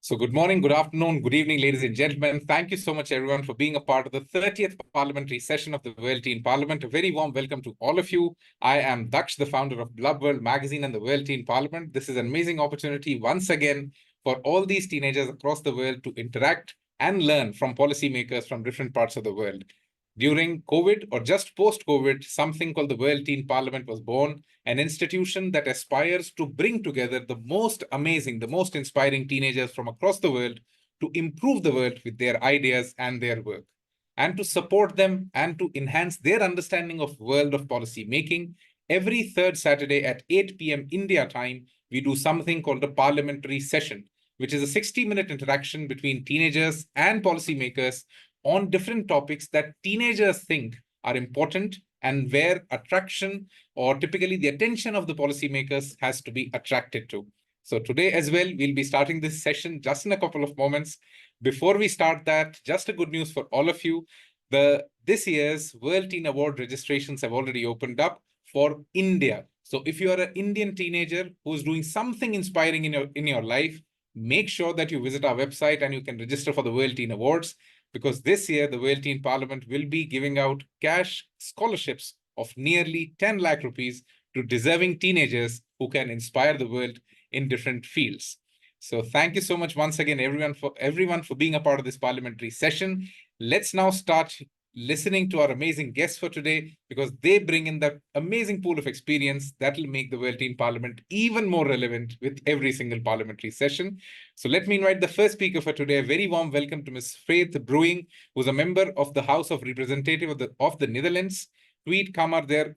So good morning, good afternoon, good evening, ladies and gentlemen. Thank you so much, everyone, for being a part of the 30th Parliamentary session of the World Teen Parliament. A very warm welcome to all of you. I am Daksh, the founder of Blub World Magazine and the World Teen Parliament. This is an amazing opportunity once again for all these teenagers across the world to interact and learn from policymakers from different parts of the world. During COVID or just post-COVID, something called the World Teen Parliament was born, an institution that aspires to bring together the most amazing, the most inspiring teenagers from across the world to improve the world with their ideas and their work, and to support them and to enhance their understanding of world of policy making. Every third Saturday at 8 p.m. India time, we do something called a parliamentary session, which is a 60-minute interaction between teenagers and policymakers on different topics that teenagers think are important and where attraction or typically the attention of the policymakers has to be attracted to. So today as well, we'll be starting this session just in a couple of moments. Before we start that, just a good news for all of you. This year's World Teen Award registrations have already opened up for India. So if you are an Indian teenager who's doing something inspiring in your life, make sure that you visit our website and you can register for the World Teen Awards, because this year the World Teen Parliament will be giving out cash scholarships of nearly 10 lakh rupees to deserving teenagers who can inspire the world in different fields. So thank you so much once again, everyone for being a part of this parliamentary session. Let's now start listening to our amazing guests for today, because they bring in that amazing pool of experience that will make the World Teen Parliament even more relevant with every single parliamentary session. So let me invite the first speaker for today. A very warm welcome to Ms. Bruyning, who's a member of the House of Representatives of the Netherlands. Tweede, Kamer der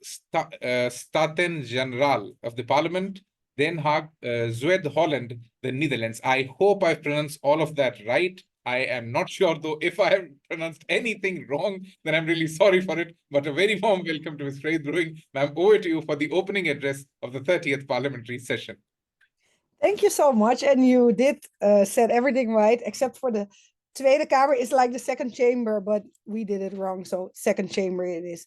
Staten-Generaal of the Parliament. Den Haag, Zuid-Holland, the Netherlands. I hope I've pronounced all of that right. I am not sure, though. If I have pronounced anything wrong, then I'm really sorry for it. But a very warm welcome to Ms. Bruyning. Ma'am, over to you for the opening address of the 30th Parliamentary session. Thank you so much. And you did said everything right, except for the Tweede Kamer is like the second chamber, but we did it wrong. So second chamber it is.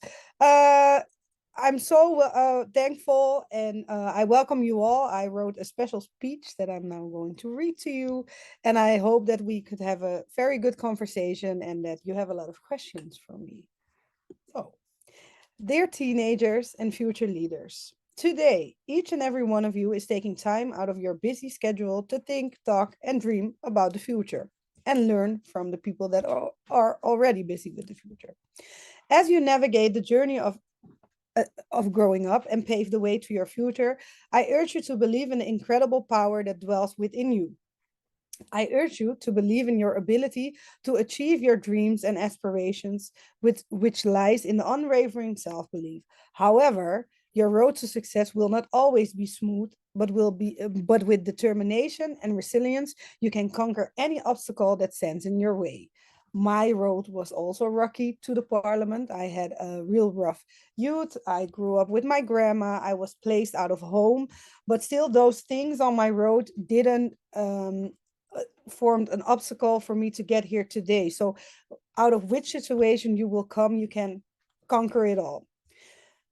I'm so thankful, and I welcome you all. I wrote a special speech that I'm now going to read to you, and I hope that we could have a very good conversation and that you have a lot of questions for me. So, dear teenagers and future leaders, today, each and every one of you is taking time out of your busy schedule to think, talk, and dream about the future and learn from the people that are already busy with the future. As you navigate the journey of growing up and pave the way to your future, I urge you to believe in the incredible power that dwells within you. I urge you to believe in your ability to achieve your dreams and aspirations, which lies in the unwavering self-belief. However, your road to success will not always be smooth, but with determination and resilience, you can conquer any obstacle that stands in your way. My road was also rocky to the parliament. I had a real rough youth. I grew up with my grandma. I was placed out of home, but still those things on my road didn't formed an obstacle for me to get here today. So out of which situation you will come, you can conquer it all.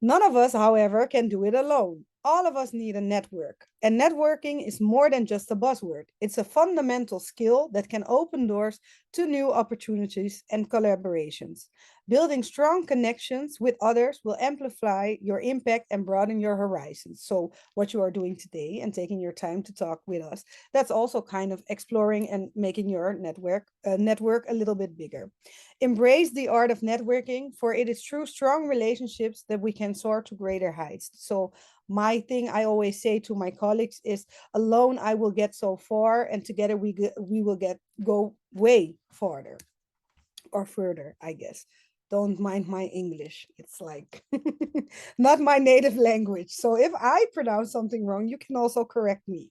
None of us, however, can do it alone. All of us need a network. And networking is more than just a buzzword. It's a fundamental skill that can open doors to new opportunities and collaborations. Building strong connections with others will amplify your impact and broaden your horizons. So what you are doing today and taking your time to talk with us, that's also kind of exploring and making your network a little bit bigger. Embrace the art of networking, for it is through strong relationships that we can soar to greater heights. So my thing I always say to my colleagues is, alone I will get so far, and together we will go way farther or further, I guess. Don't mind my English. It's like not my native language. So if I pronounce something wrong, you can also correct me.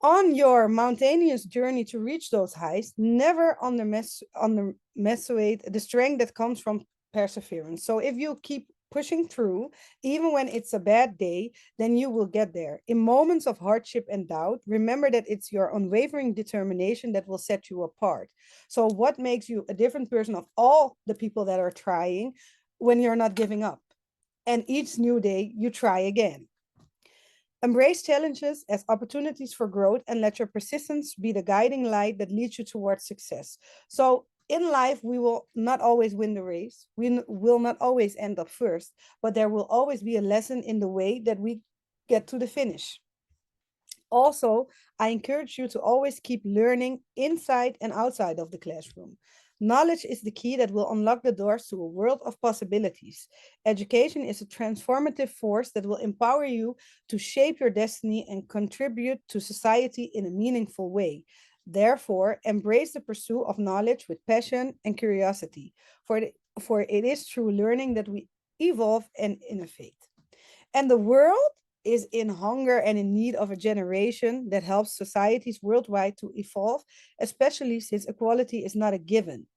On your mountainous journey to reach those heights, never underestimate the strength that comes from perseverance. So if you keep pushing through, even when it's a bad day, then you will get there. In moments of hardship and doubt, remember that it's your unwavering determination that will set you apart. So what makes you a different person of all the people that are trying when you're not giving up? And each new day, you try again. Embrace challenges as opportunities for growth and let your persistence be the guiding light that leads you towards success. So in life, we will not always win the race. We will not always end up first, but there will always be a lesson in the way that we get to the finish. Also, I encourage you to always keep learning inside and outside of the classroom. Knowledge is the key that will unlock the doors to a world of possibilities. Education is a transformative force that will empower you to shape your destiny and contribute to society in a meaningful way. Therefore, embrace the pursuit of knowledge with passion and curiosity, for it is through learning that we evolve and innovate. And the world is in hunger and in need of a generation that helps societies worldwide to evolve, especially since equality is not a given.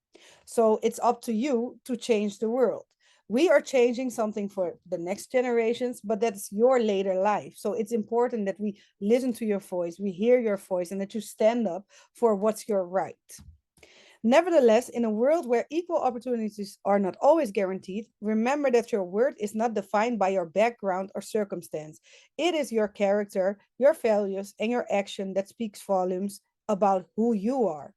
So it's up to you to change the world. We are changing something for the next generations, but that's your later life. So it's important that we listen to your voice, we hear your voice, and that you stand up for what's your right. Nevertheless, in a world where equal opportunities are not always guaranteed, remember that your worth is not defined by your background or circumstance. It is your character, your values, and your action that speaks volumes about who you are.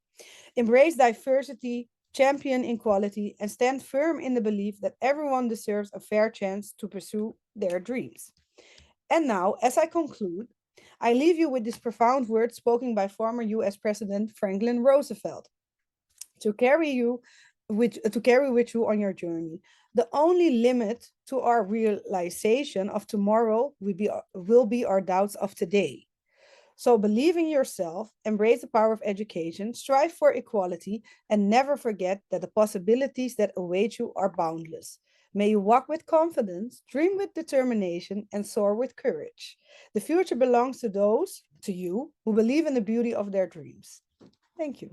Embrace diversity, champion equality, and stand firm in the belief that everyone deserves a fair chance to pursue their dreams. And now, as I conclude, I leave you with this profound word spoken by former US President Franklin Roosevelt to carry with you on your journey. The only limit to our realization of tomorrow will be our doubts of today. So believe in yourself, embrace the power of education, strive for equality, and never forget that the possibilities that await you are boundless. May you walk with confidence, dream with determination, and soar with courage. The future belongs to you, who believe in the beauty of their dreams. Thank you.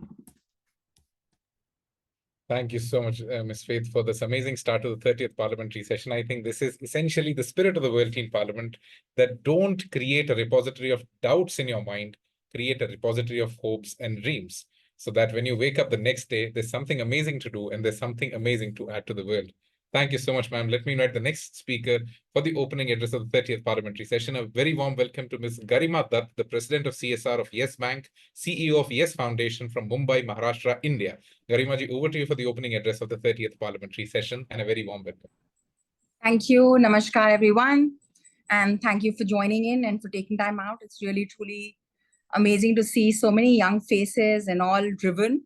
Thank you so much, Ms. Faith, for this amazing start to the 30th Parliamentary session. I think this is essentially the spirit of the World Teen Parliament, that don't create a repository of doubts in your mind, create a repository of hopes and dreams, so that when you wake up the next day, there's something amazing to do and there's something amazing to add to the world. Thank you so much, ma'am. Let me invite the next speaker for the opening address of the 30th Parliamentary session. A very warm welcome to Ms. Garima Dutt, the President of CSR of Yes Bank, CEO of Yes Foundation from Mumbai, Maharashtra, India. Garima ji, over to you for the opening address of the 30th Parliamentary session, and a very warm welcome. Thank you. Namaskar, everyone. And thank you for joining in and for taking time out. It's really, truly amazing to see so many young faces and all driven.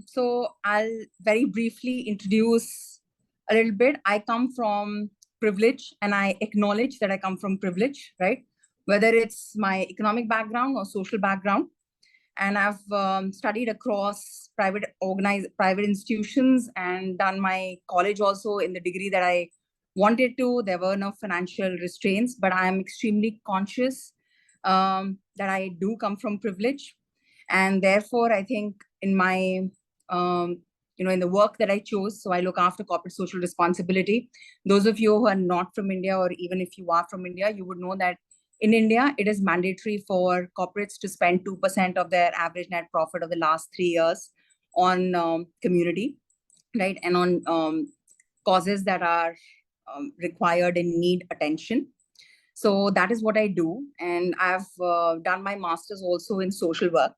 So I'll very briefly introduce a little bit. I come from privilege, and I acknowledge that I come from privilege, right? Whether it's my economic background or social background. And I've studied across private institutions and done my college also in the degree that I wanted to. There were no financial restraints, but I am extremely conscious that I do come from privilege. And therefore, I think in my, in the work that I chose, so I look after corporate social responsibility. Those of you who are not from India, or even if you are from India, you would know that in India, it is mandatory for corporates to spend 2% of their average net profit of the last 3 years on community, right? And on causes that are required and need attention. So that is what I do. And I've done my master's also in social work,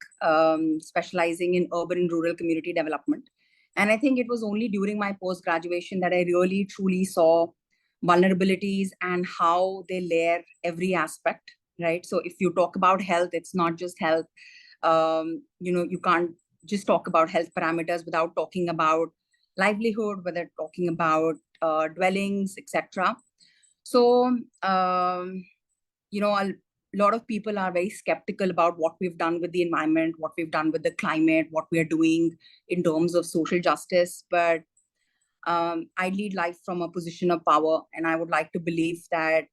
specializing in urban and rural community development. And I think it was only during my post-graduation that I really, truly saw vulnerabilities and how they layer every aspect, right? So if you talk about health, it's not just health. You can't just talk about health parameters without talking about livelihood, whether talking about dwellings, etc. So, a lot of people are very skeptical about what we've done with the environment, what we've done with the climate, what we are doing in terms of social justice. But I lead life from a position of power. And I would like to believe that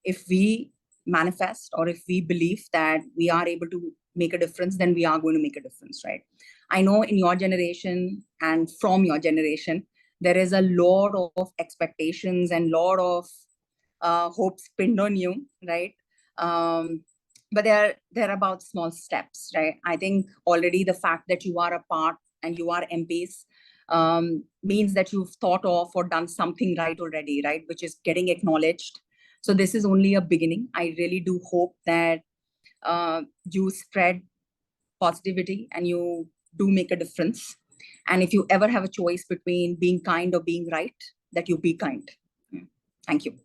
if we manifest, or if we believe that we are able to make a difference, then we are going to make a difference, right? I know in your generation and from your generation, there is a lot of expectations and lot of hopes pinned on you, right? But they're about small steps, right? I think already the fact that you are a part and you are MPs means that you've thought of or done something right already, right? Which is getting acknowledged, So this is only a beginning. I really do hope that you spread positivity and you do make a difference. And if you ever have a choice between being kind or being right, that you be kind. Thank you.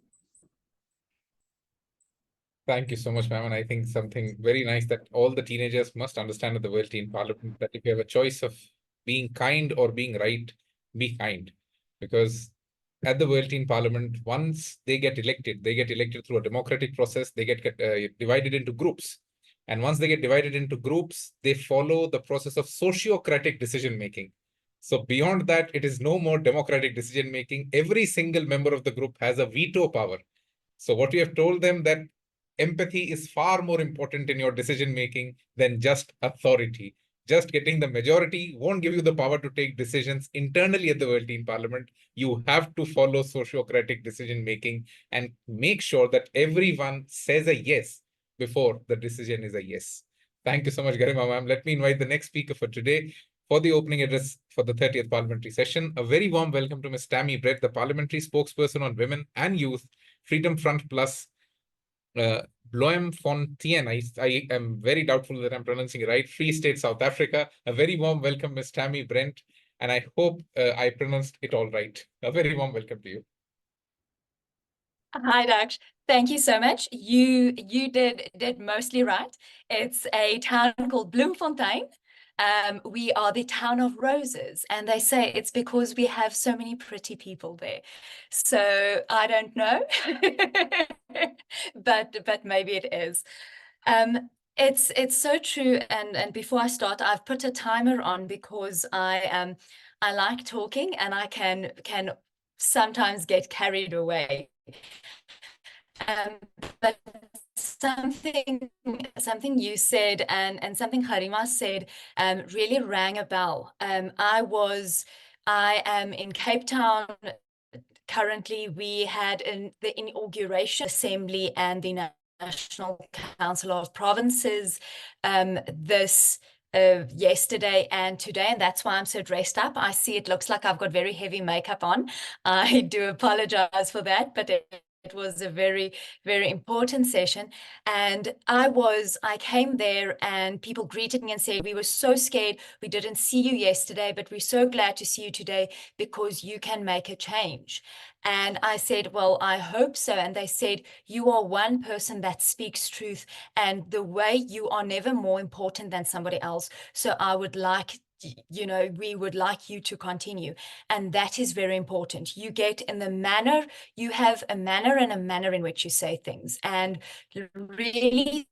Thank you so much, ma'am. And I think something very nice that all the teenagers must understand at the World Teen Parliament, that if you have a choice of being kind or being right, be kind. Because at the World Teen Parliament, once they get elected through a democratic process, they get divided into groups. And once they get divided into groups, they follow the process of sociocratic decision-making. So beyond that, it is no more democratic decision-making. Every single member of the group has a veto power. So what we have told them, that empathy is far more important in your decision-making than just authority. Just getting the majority won't give you the power to take decisions internally at the World Teen Parliament. You have to follow sociocratic decision-making and make sure that everyone says a yes before the decision is a yes. Thank you so much, Garima ma'am. Let me invite the next speaker for today for the opening address for the 30th Parliamentary session. A very warm welcome to Ms. Tammy Breedt, the Parliamentary Spokesperson on Women and Youth, Freedom Front Plus, Bloemfontein. I am very doubtful that I'm pronouncing it right. Free State, South Africa. A very warm welcome, Ms. Tammy Breedt, and I hope I pronounced it all right. A very warm welcome to you. Hi, Daksh. Thank you so much. You did mostly right. It's a town called Bloemfontein. We are the town of roses, and they say it's because we have so many pretty people there. So I don't know, but maybe it is. It's so true. And before I start, I've put a timer on because I like talking, and I can sometimes get carried away. But something you said and something Garima said really rang a bell. I am in Cape Town currently. We had the inauguration assembly and the National Council of Provinces yesterday and today, and that's why I'm so dressed up. I see it looks like I've got very heavy makeup on. I do apologize for that, but it was a very, very important session. And I came there and people greeted me and said, we were so scared. We didn't see you yesterday, but we're so glad to see you today because you can make a change. And I said, well, I hope so. And they said, you are one person that speaks truth, and the way you are never more important than somebody else. So I would like, we would like you to continue. And that is very important. You get in the manner, you have a manner and a manner in which you say things. And really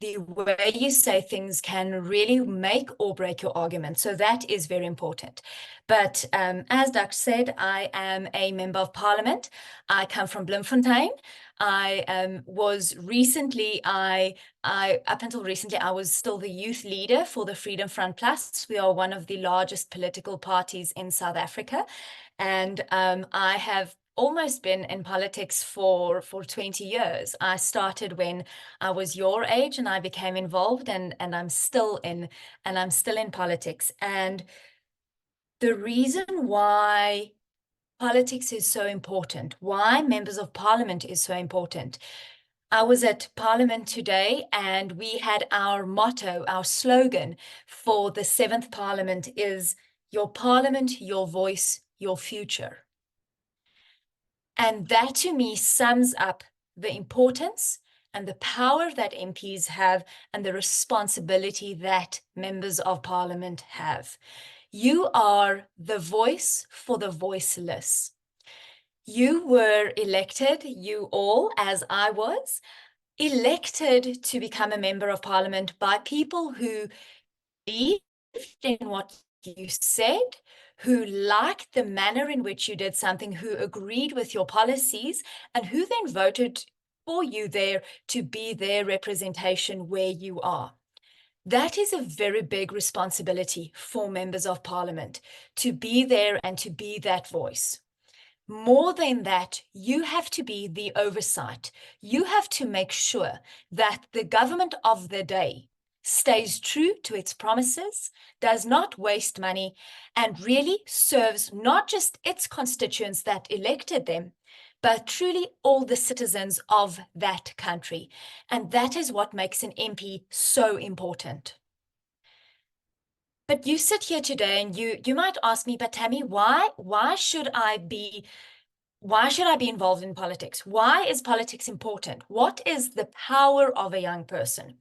the way you say things can really make or break your argument. So that is very important. But as Daksh said, I am a member of parliament. I come from Bloemfontein. I was recently, up until recently, I was still the youth leader for the Freedom Front Plus. We are one of the largest political parties in South Africa. And I have almost been in politics for 20 years. I started when I was your age and I became involved, and I'm still in politics. And the reason why politics is so important, why members of parliament is so important. I was at Parliament today, and we had our motto, our slogan for the 7th Parliament is your parliament, your voice, your future. And that to me sums up the importance and the power that MPs have and the responsibility that members of parliament have. You are the voice for the voiceless. You were elected, you all, as I was, elected to become a member of parliament by people who believed in what you said, who liked the manner in which you did something, who agreed with your policies, and who then voted for you there to be their representation where you are. That is a very big responsibility for members of parliament, to be there and to be that voice. More than that, you have to be the oversight. You have to make sure that the government of the day stays true to its promises, does not waste money, and really serves not just its constituents that elected them, but truly all the citizens of that country. And that is what makes an MP so important. But you sit here today and you might ask me, but Tammy, why should I be involved in politics? Why is politics important? What is the power of a young person?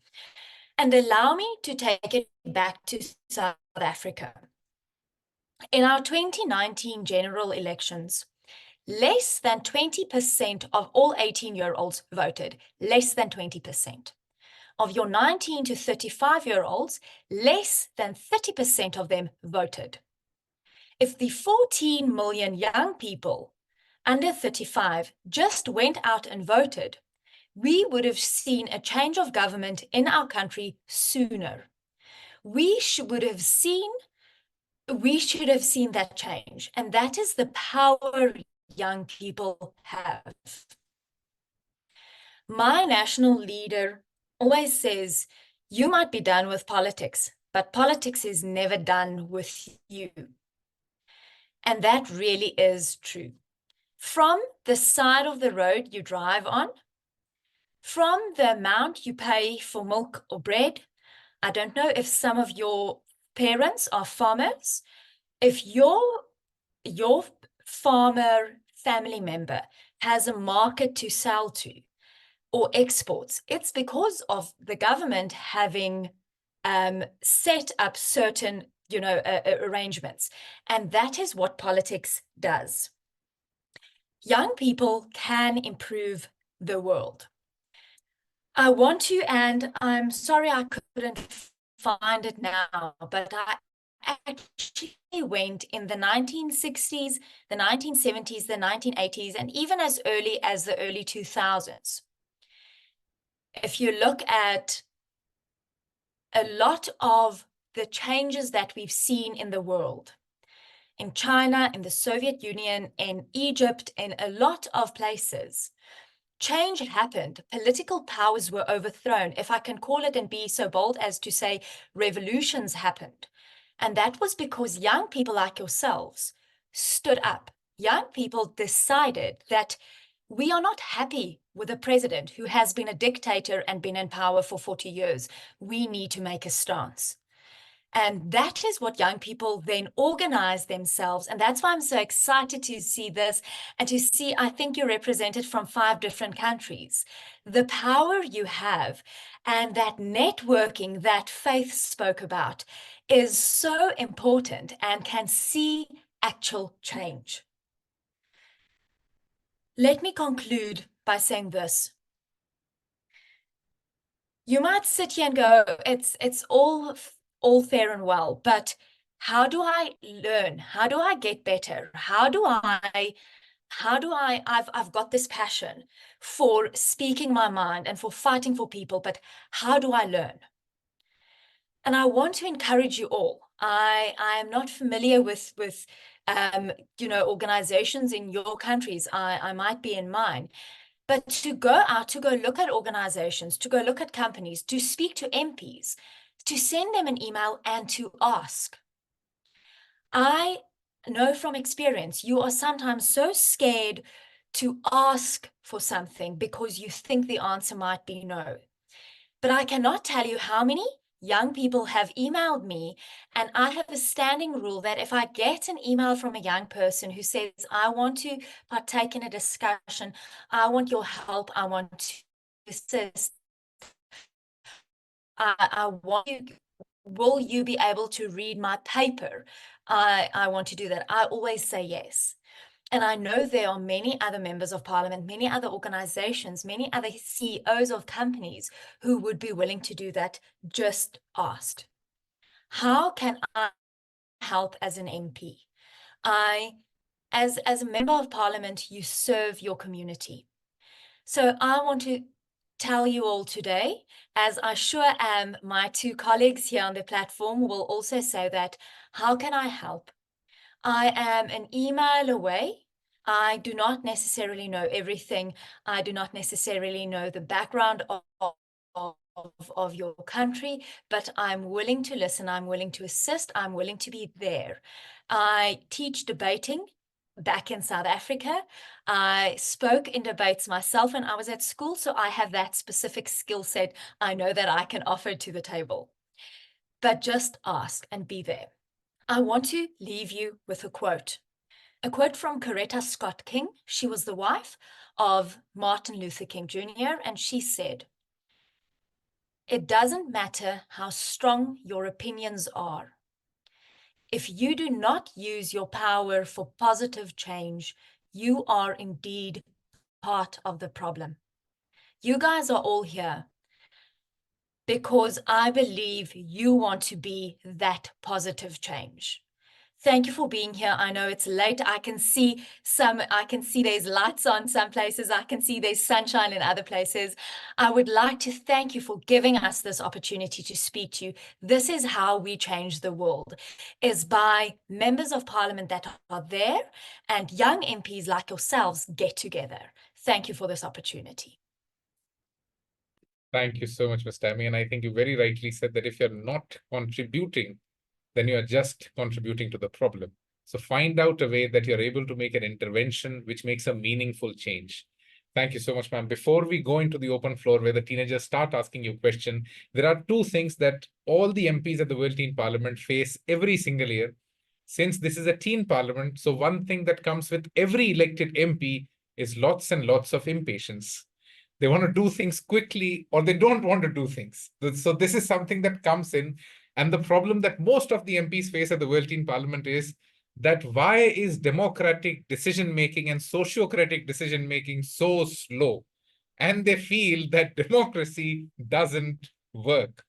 And allow me to take it back to South Africa. In our 2019 general elections, less than 20% of all 18-year-olds voted, less than 20%. Of your 19 to 35-year-olds, less than 30% of them voted. If the 14 million young people under 35 just went out and voted, we would have seen a change of government in our country sooner. We should have seen that change, and that is the power young people have. My national leader always says, you might be done with politics, but politics is never done with you. And that really is true. From the side of the road you drive on, from the amount you pay for milk or bread, I don't know if some of your parents are farmers. If your farmer family member has a market to sell to or exports, it's because of the government having set up certain arrangements. And that is what politics does. Young people can improve the world. I want to, and I'm sorry I couldn't find it now, but I actually went in the 1960s, the 1970s, the 1980s, and even as early as the early 2000s. If you look at a lot of the changes that we've seen in the world, in China, in the Soviet Union, in Egypt, in a lot of places, change happened. Political powers were overthrown, if I can call it and be so bold as to say revolutions happened. And that was because young people like yourselves stood up. Young people decided that we are not happy with a president who has been a dictator and been in power for 40 years. We need to make a stance. And that is what young people then organize themselves. And that's why I'm so excited to see this and to see, I think you're represented from 5 different countries. The power you have and that networking that Faith spoke about is so important and can see actual change. Let me conclude by saying this. You might sit here and go, it's all fair and well, but how do I learn? How do I get better? I've got this passion for speaking my mind and for fighting for people, but how do I learn? And I want to encourage you all. I am not familiar with organizations in your countries. I might be in mine. But to go out, to go look at organizations, to go look at companies, to speak to MPs, to send them an email and to ask. I know from experience, you are sometimes so scared to ask for something because you think the answer might be no. But I cannot tell you how many young people have emailed me, and I have a standing rule that if I get an email from a young person who says, I want to partake in a discussion, I want your help, I want to assist, I want you, will you be able to read my paper? I want to do that. I always say yes. And I know there are many other members of parliament, many other organizations, many other CEOs of companies who would be willing to do that. Just asked. How can I help as an MP? As a member of parliament, you serve your community. So I want to tell you all today, as I sure am my 2 colleagues here on the platform will also say that, how can I help? I am an email away. I do not necessarily know everything. I do not necessarily know the background of your country, but I'm willing to listen. I'm willing to assist. I'm willing to be there. I teach debating back in South Africa. I spoke in debates myself when I was at school, so I have that specific skill set I know that I can offer to the table. But just ask and be there. I want to leave you with a quote from Coretta Scott King. She was the wife of Martin Luther King Jr., and she said, "It doesn't matter how strong your opinions are. If you do not use your power for positive change, you are indeed part of the problem." You guys are all here because I believe you want to be that positive change. Thank you for being here. I know it's late. I can see there's lights on some places. I can see there's sunshine in other places. I would like to thank you for giving us this opportunity to speak to you. This is how we change the world, is by members of parliament that are there and young MPs like yourselves get together. Thank you for this opportunity. Thank you so much, Ms. Tammy. And I think you very rightly said that if you're not contributing, then you are just contributing to the problem. So find out a way that you're able to make an intervention which makes a meaningful change. Thank you so much, ma'am. Before we go into the open floor where the teenagers start asking you questions, there are two things that all the MPs at the World Teen Parliament face every single year. Since this is a teen parliament, so one thing that comes with every elected MP is lots and lots of impatience. They want to do things quickly or they don't want to do things. So this is something that comes in. And the problem that most of the MPs face at the World Teen Parliament is that why is democratic decision-making and sociocratic decision-making so slow? And they feel that democracy doesn't work.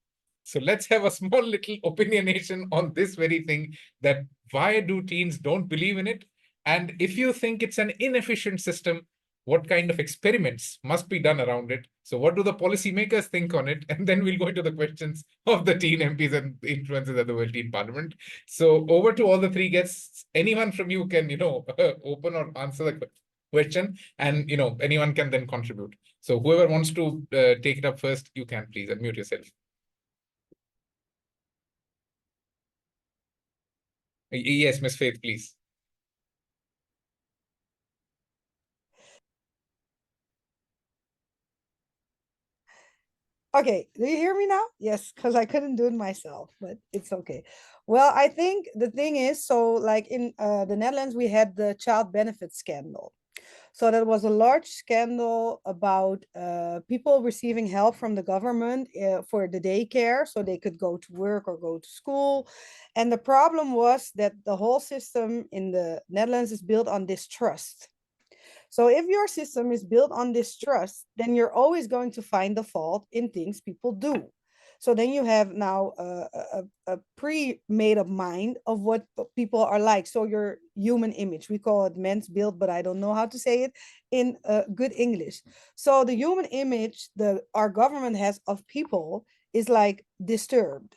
So let's have a small little opinionation on this very thing, that why do teens don't believe in it? And if you think it's an inefficient system, what kind of experiments must be done around it? So what do the policymakers think on it? And then we'll go into the questions of the teen MPs and influencers at the World Teen Parliament. So over to all the three guests. Anyone from you can, open or answer the question, and, anyone can then contribute. So whoever wants to take it up first, you can please unmute yourself. Yes, Ms. Faith, please. Okay, do you hear me now? Yes, because I couldn't do it myself, but it's okay. Well, I think the thing is, so like in the Netherlands, we had the child benefit scandal. So that was a large scandal about people receiving help from the government for the daycare so they could go to work or go to school. And the problem was that the whole system in the Netherlands is built on distrust. So if your system is built on distrust, then you're always going to find the fault in things people do. So then you have now a pre-made up mind of what people are like. So your human image, we call it men's build, but I don't know how to say it in good English. So the human image our government has of people is like disturbed.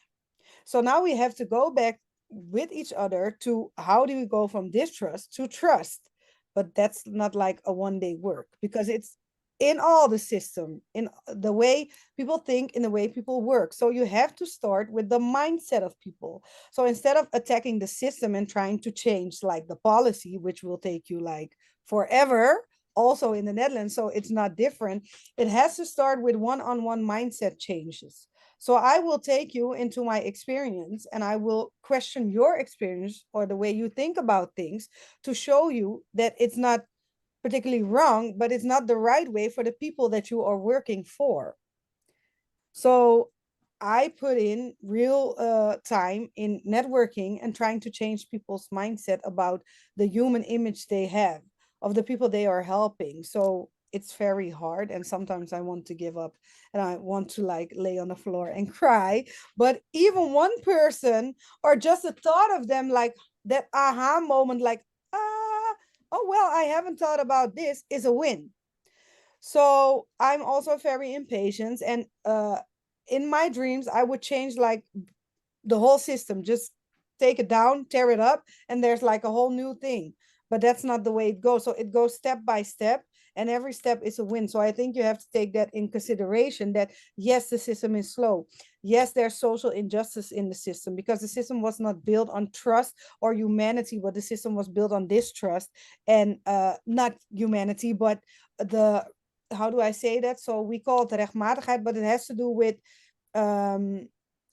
So now we have to go back with each other to how do we go from distrust to trust? But that's not like a one-day work, because it's in all the system, in the way people think, in the way people work. So you have to start with the mindset of people. So instead of attacking the system and trying to change like the policy, which will take you like forever, also in the Netherlands, so it's not different, it has to start with one-on-one mindset changes. So I will take you into my experience and I will question your experience or the way you think about things to show you that it's not particularly wrong, but it's not the right way for the people that you are working for. So I put in real time in networking and trying to change people's mindset about the human image they have of the people they are helping. So it's very hard, and sometimes I want to give up and I want to like lay on the floor and cry. But even one person or just a thought of them, like that aha moment, like, oh, well, I haven't thought about this, is a win. So I'm also very impatient, and in my dreams, I would change like the whole system, just take it down, tear it up, and there's like a whole new thing. But that's not the way it goes. So it goes step by step. and every step is a win. So I think you have to take that in consideration, that yes, the system is slow. Yes, there's social injustice in the system, because the system was not built on trust or humanity, but the system was built on distrust, and not humanity, but the, how do I say that? So we call it rechtmatigheid, but it has to do with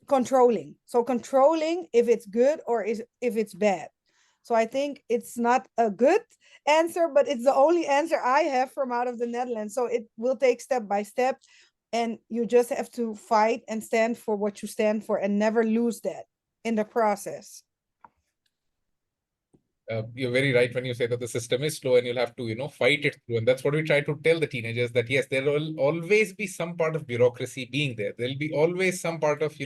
controlling. So controlling if it's good or if it's bad. So I think it's not a good answer, but it's the only answer I have from out of the Netherlands. So it will take step by step, and you just have to fight and stand for what you stand for and never lose that in the process. You're very right when you say that the system is slow and you'll have to, fight it through. And that's what we try to tell the teenagers, that yes, there will always be some part of bureaucracy being there. There'll be always some part of,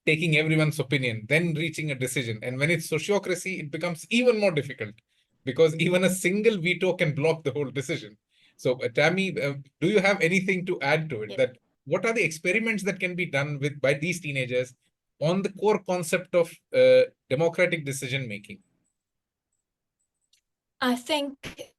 taking everyone's opinion, then reaching a decision. And when it's sociocracy, it becomes even more difficult, because even a single veto can block the whole decision. So Tammy, do you have anything to add to it? Yeah. That what are the experiments that can be done by these teenagers on the core concept of democratic decision making? I think,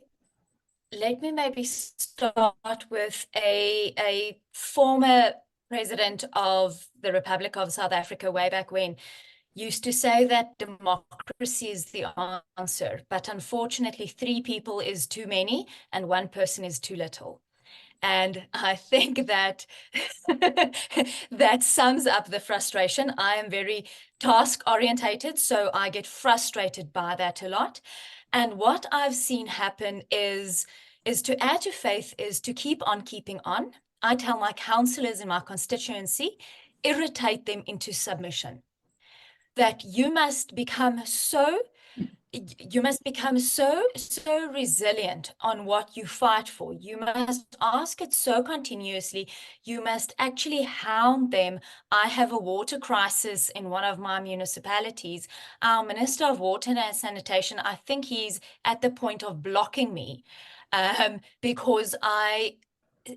let me maybe start with a former president of the Republic of South Africa way back when used to say that democracy is the answer, but unfortunately 3 people is too many and 1 person is too little. And I think that that sums up the frustration. I am very task orientated, so I get frustrated by that a lot. And what I've seen happen is to add to faith is to keep on keeping on. I tell my councillors in my constituency, irritate them into submission. That you must become so resilient on what you fight for. You must ask it so continuously. You must actually hound them. I have a water crisis in one of my municipalities. Our Minister of Water and Sanitation, I think he's at the point of blocking me because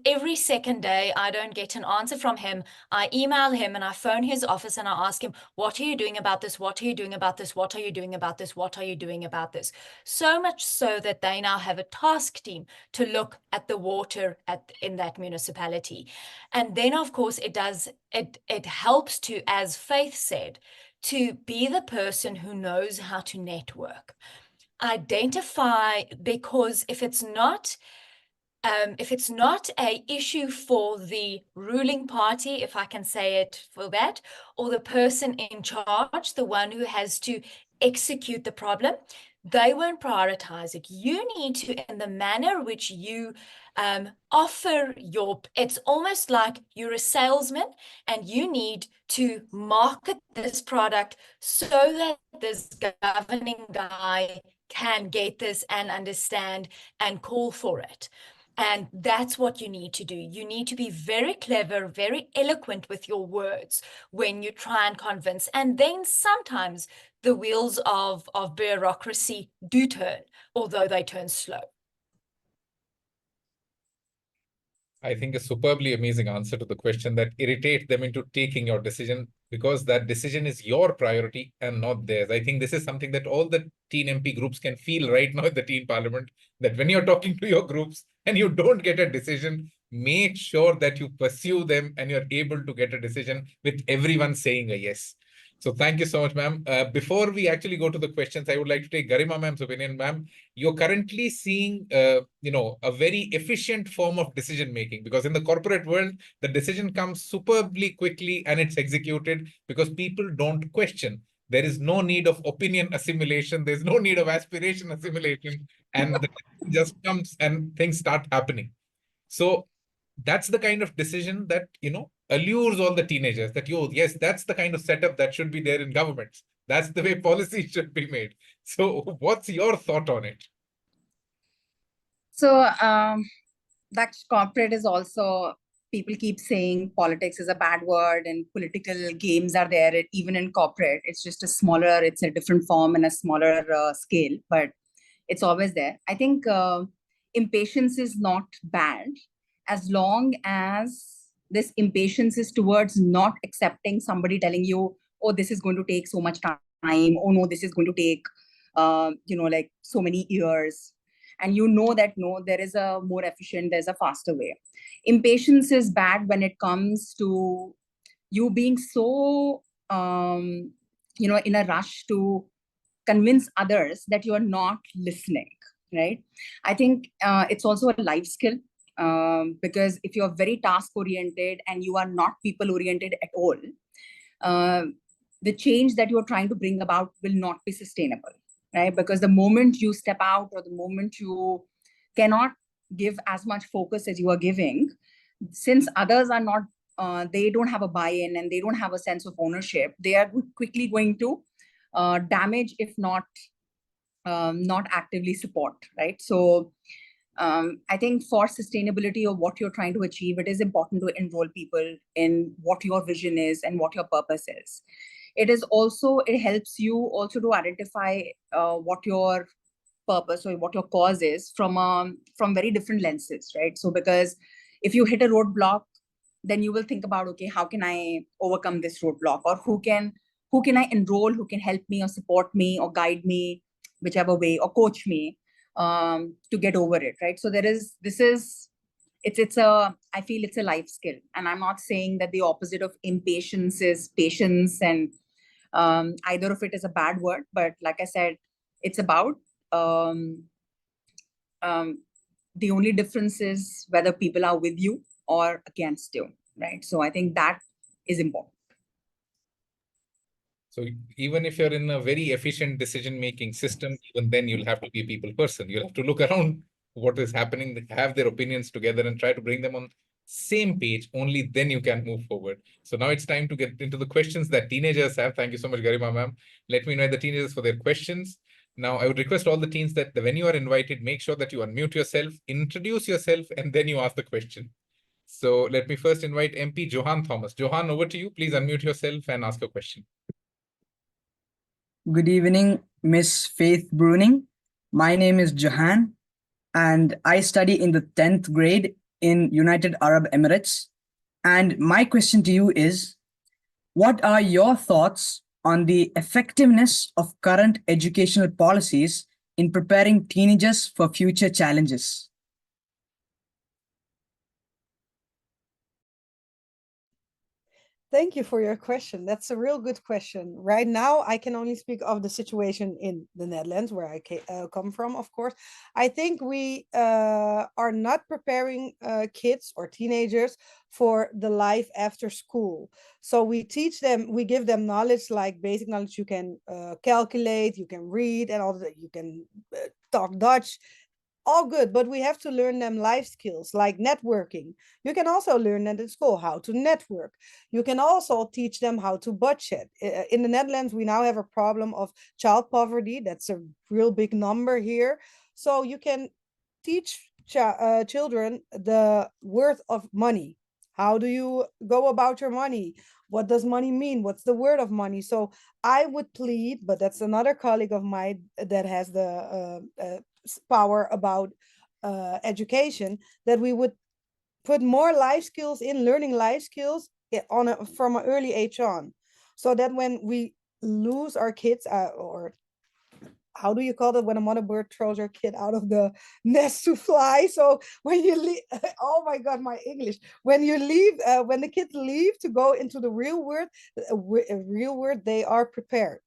every second day I don't get an answer from him. I email him and I phone his office and I ask him, what are you doing about this? What are you doing about this? What are you doing about this? What are you doing about this? So much so that they now have a task team to look at the water in that municipality. And then of course it helps to, as Faith said, to be the person who knows how to network. Identify, because if it's not an issue for the ruling party, if I can say it for that, or the person in charge, the one who has to execute the problem, they won't prioritize it. You need to, in the manner which you offer it's almost like you're a salesman and you need to market this product so that this governing guy can get this and understand and call for it. And that's what you need to do. You need to be very clever, very eloquent with your words when you try and convince. And then sometimes the wheels of bureaucracy do turn, although they turn slow. I think a superbly amazing answer to the question that irritates them into taking your decision, because that decision is your priority and not theirs. I think this is something that all the teen MP groups can feel right now in the teen parliament, that when you're talking to your groups and you don't get a decision, make sure that you pursue them and you're able to get a decision with everyone saying a yes. So thank you so much, ma'am. Before we actually go to the questions, I would like to take Garima ma'am's opinion. Ma'am, you're currently seeing, a very efficient form of decision making, because in the corporate world, the decision comes superbly quickly and it's executed because people don't question. There is no need of opinion assimilation. There's no need of aspiration assimilation, and the just comes and things start happening. So that's the kind of decision that, allures all the teenagers, that, yes, that's the kind of setup that should be there in governments. That's the way policy should be made. So what's your thought on it? So that corporate is also, people keep saying politics is a bad word and political games are there, even in corporate. It's just it's a different form and a smaller scale, but it's always there. I think impatience is not bad, as long as this impatience is towards not accepting somebody telling you, oh, this is going to take so much time. Oh no, this is going to take, like so many years. and you know that no, there is a more efficient, there's a faster way. Impatience is bad when it comes to you being so in a rush to convince others that you are not listening, right? I think it's also a life skill, because if you're very task oriented and you are not people oriented at all, the change that you're trying to bring about will not be sustainable, right? Because the moment you step out, or the moment you cannot give as much focus as you are giving, since others are not, they don't have a buy-in and they don't have a sense of ownership, they are quickly going to damage, if not actively support, right? So I think for sustainability of what you're trying to achieve, it is important to enroll people in what your vision is and what your purpose is. It helps you also to identify what your purpose or what your cause is from very different lenses, right? So because if you hit a roadblock, then you will think about, okay, how can I overcome this roadblock, or who can I enroll, who can help me or support me or guide me, whichever way, or coach me to get over it, right? So I feel it's a life skill, and I'm not saying that the opposite of impatience is patience, and either of it is a bad word, but like I said, it's about the only difference is whether people are with you or against you, right? So I think that is important. So even if you're in a very efficient decision-making system, even then you'll have to be a people person. You'll have to look around what is happening, have their opinions together and try to bring them on same page. Only then you can move forward. So now it's time to get into the questions that teenagers have. Thank you so much, Garima ma'am. Let me invite the teenagers for their questions. Now, I would request all the teens that when you are invited, make sure that you unmute yourself, introduce yourself, and then you ask the question. So let me first invite MP Johan Thomas. Johan, over to you. Please unmute yourself and ask your question. Good evening, Miss Faith Bruyning. My name is Johan, and I study in the 10th grade in United Arab Emirates. And my question to you is, what are your thoughts on the effectiveness of current educational policies in preparing teenagers for future challenges? Thank you for your question. That's a real good question. Right now, I can only speak of the situation in the Netherlands, where I come from, of course. I think we are not preparing kids or teenagers for the life after school. So we teach them, we give them knowledge, like basic knowledge. You can calculate, you can read, and all that. You can talk Dutch. All good, but we have to learn them life skills like networking. You can also learn that in school, how to network. You can also teach them how to budget. In the Netherlands, we now have a problem of child poverty. That's a real big number here. So you can teach children the worth of money. How do you go about your money? What does money mean? What's the word of money? So I would plead, but that's another colleague of mine that has the power about education, that we would put more life skills in, learning life skills from an early age on, so that when we lose our kids, or how do you call it when a mother bird throws her kid out of the nest to fly? So when you leave, oh my God, my English. When you leave, when the kids leave to go into the real world, they are prepared.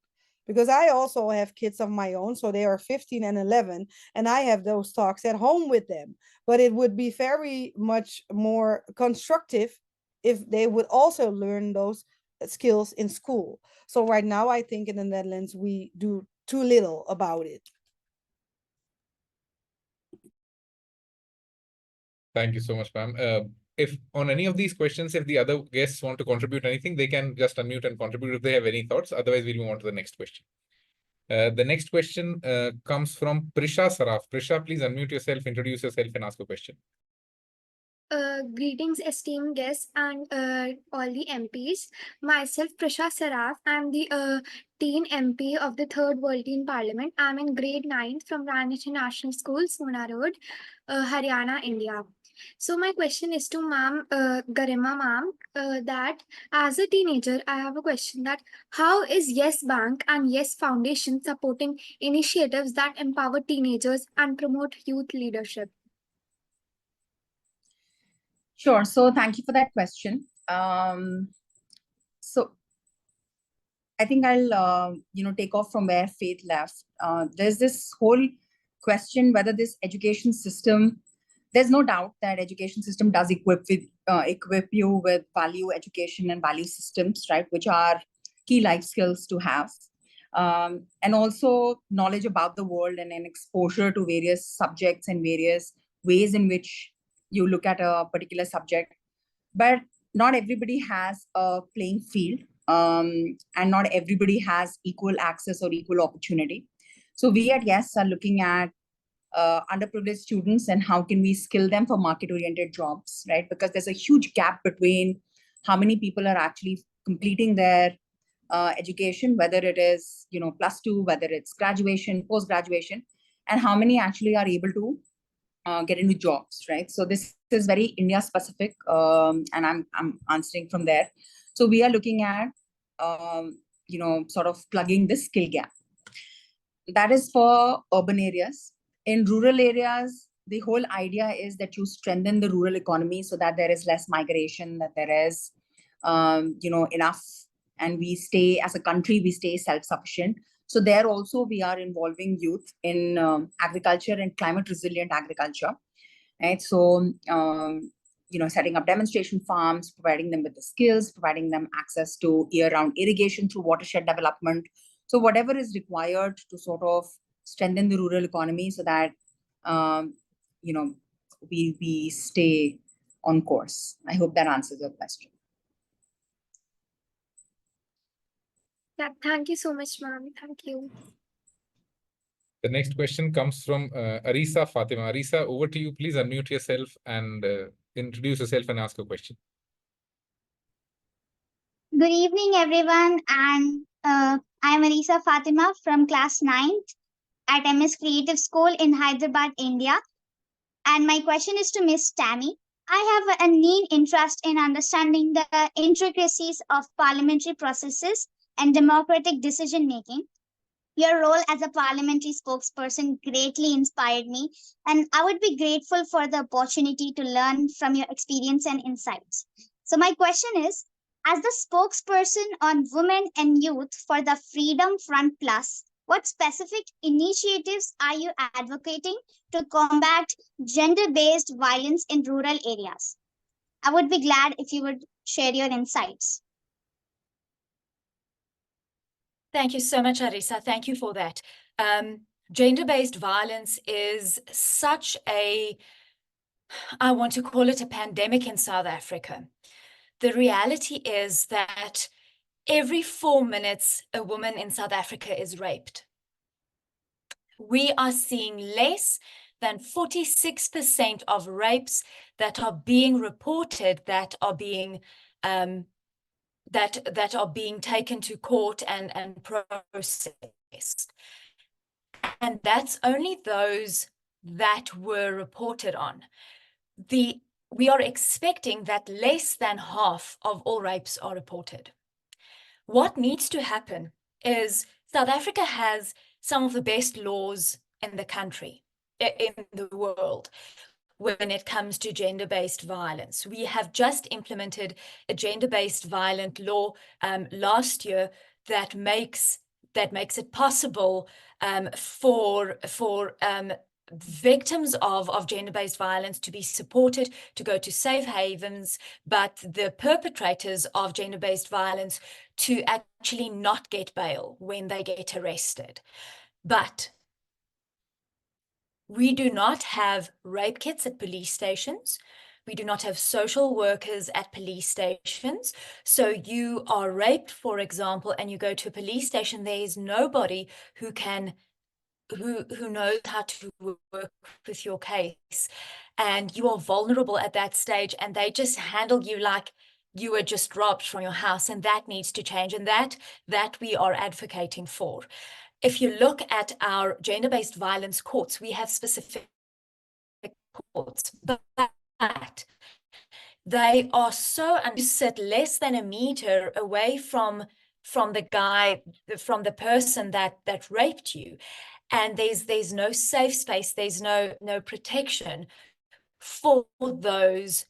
Because I also have kids of my own, so they are 15 and 11, and I have those talks at home with them. But it would be very much more constructive if they would also learn those skills in school. So right now, I think in the Netherlands, we do too little about it. Thank you so much, ma'am. If on any of these questions, if the other guests want to contribute anything, they can just unmute and contribute if they have any thoughts. Otherwise, we'll move on to the next question. The next question comes from Prisha Saraf. Prisha, please unmute yourself, introduce yourself, and ask a question. Greetings, esteemed guests and all the MPs. Myself, Prisha Saraf. I'm the teen MP of the 3rd World Teen Parliament. I'm in grade 9 from Ranish National School, Sona Road, Haryana, India. So my question is to ma'am, Garima ma'am, that as a teenager, I have a question that how is Yes Bank and Yes Foundation supporting initiatives that empower teenagers and promote youth leadership? Sure. So thank you for that question. So I think I'll take off from where Faith left. There's this whole question whether this education system. There's no doubt that education system does equip you with value education and value systems, right, which are key life skills to have, and also knowledge about the world and an exposure to various subjects and various ways in which you look at a particular subject. But not everybody has a playing field, and not everybody has equal access or equal opportunity. So we at Yes are looking at underprivileged students and how can we skill them for market-oriented jobs, right? Because there's a huge gap between how many people are actually completing their education, whether it is +2, whether it's graduation, post-graduation, and how many actually are able to get into jobs, right? So this is very India specific, and I'm answering from there. So we are looking at sort of plugging this skill gap. That is for urban areas. In rural areas, the whole idea is that you strengthen the rural economy so that there is less migration, that there is enough, and we stay as a country, we stay self-sufficient. So there also we are involving youth in agriculture and climate resilient agriculture, right? So setting up demonstration farms, providing them with the skills, providing them access to year-round irrigation through watershed development. So whatever is required to sort of strengthen the rural economy so that we stay on course. I hope that answers your question. Yeah, thank you so much, ma'am. Thank you. The next question comes from Arisa Fatima. Arisa, over to you. Please unmute yourself and introduce yourself and ask a question. Good evening, everyone. And I'm Arisa Fatima from class 9th at MS Creative School in Hyderabad, India. And my question is to Miss Tammy. I have a keen interest in understanding the intricacies of parliamentary processes and democratic decision making. Your role as a parliamentary spokesperson greatly inspired me, and I would be grateful for the opportunity to learn from your experience and insights. So my question is, as the spokesperson on Women and Youth for the Freedom Front Plus, what specific initiatives are you advocating to combat gender-based violence in rural areas? I would be glad if you would share your insights. Thank you so much, Arisa. Thank you for that. Gender-based violence is such a, I want to call it a pandemic in South Africa. The reality is that every 4 minutes, a woman in South Africa is raped. We are seeing less than 46% of rapes that are being reported that are being that are being taken to court and processed. And that's only those that were reported on. We are expecting that less than half of all rapes are reported. What needs to happen is South Africa has some of the best laws in the country, in the world, when it comes to gender-based violence. We have just implemented a gender-based violent law last year that makes it possible for victims of gender-based violence to be supported, to go to safe havens, but the perpetrators of gender-based violence to actually not get bail when they get arrested. But we do not have rape kits at police stations. We do not have social workers at police stations. So you are raped, for example, and you go to a police station, there is nobody who knows how to work with your case. And you are vulnerable at that stage, and they just handle you like you were just robbed from your house, and that needs to change, and that we are advocating for. If you look at our gender-based violence courts, we have specific courts, but they are so, and you sit less than a meter away from the guy, from the person that raped you, and there's no safe space, there's no protection for those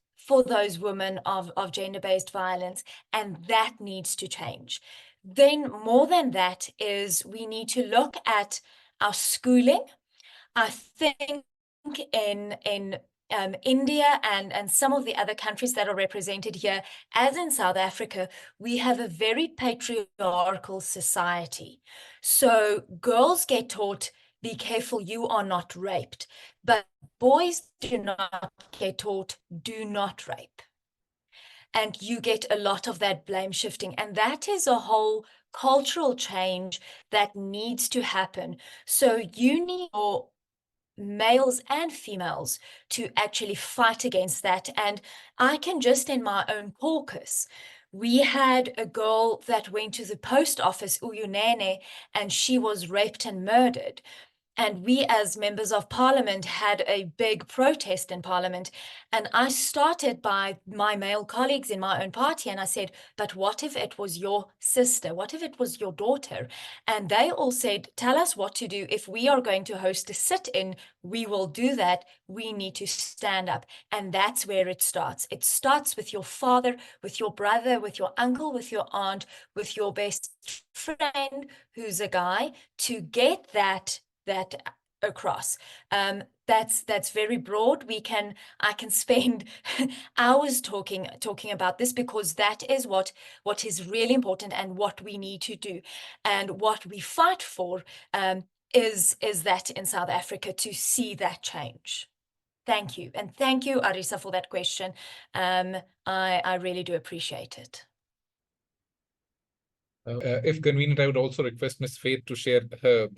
women of gender-based violence, and that needs to change. Then more than that is we need to look at our schooling. I think in India and some of the other countries that are represented here, as in South Africa, we have a very patriarchal society. So girls get taught, be careful, you are not raped. But boys do not get taught, do not rape. And you get a lot of that blame shifting. And that is a whole cultural change that needs to happen. So you need your males and females to actually fight against that. And I can just, in my own caucus, we had a girl that went to the post office, Uyunene, and she was raped and murdered. And we as members of parliament had a big protest in parliament. And I started by my male colleagues in my own party. And I said, but what if it was your sister? What if it was your daughter? And they all said, tell us what to do. If we are going to host a sit-in, we will do that. We need to stand up. And that's where it starts. It starts with your father, with your brother, with your uncle, with your aunt, with your best friend, who's a guy, to get that across. That's very broad. I can spend hours talking about this, because that is what is really important and what we need to do, and what we fight for is that in South Africa, to see that change. Thank you, and thank you, Arisa, for that question. I really do appreciate it. If convenient, I would also request Ms. Faith to share her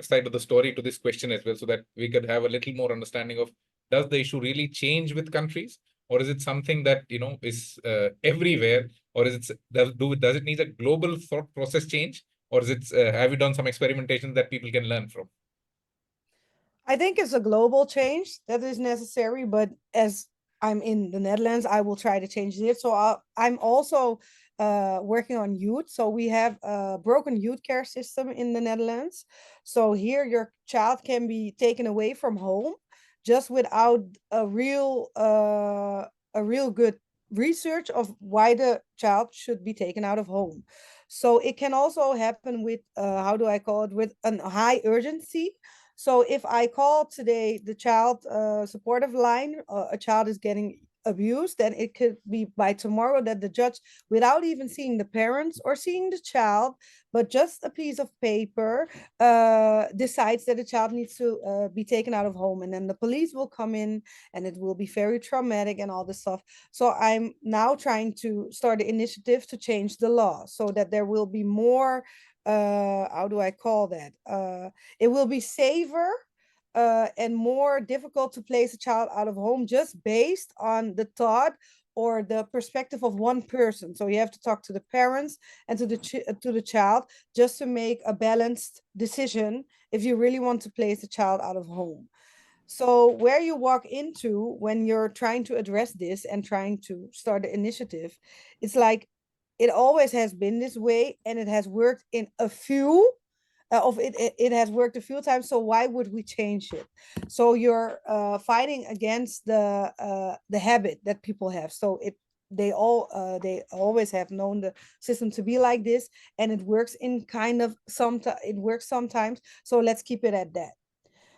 side of the story to this question as well, so that we could have a little more understanding of, does the issue really change with countries, or is it something that is everywhere, or is it does it need a global thought process change, or is it have you done some experimentation that people can learn from? I think it's a global change that is necessary, but as I'm in the Netherlands, I will try to change it. So I'm also working on youth. So we have a broken youth care system in the Netherlands. So here your child can be taken away from home just without a real good research of why the child should be taken out of home. So it can also happen with how do I call it, with a high urgency. So if I call today the child supportive line, a child is getting abused, then it could be by tomorrow that the judge, without even seeing the parents or seeing the child, but just a piece of paper, decides that the child needs to be taken out of home. And then the police will come in, and it will be very traumatic and all this stuff. So I'm now trying to start an initiative to change the law so that there will be more, how do I call that? It will be safer and more difficult to place a child out of home just based on the thought or the perspective of one person. So you have to talk to the parents and to the child just to make a balanced decision if you really want to place a child out of home. So where you walk into when you're trying to address this and trying to start an initiative, it's like it always has been this way, and it has worked in a few it has worked a few times, so why would we change it? So you're fighting against the habit that people have. So they always have known the system to be like this, and it works in kind of it works sometimes, so let's keep it at that.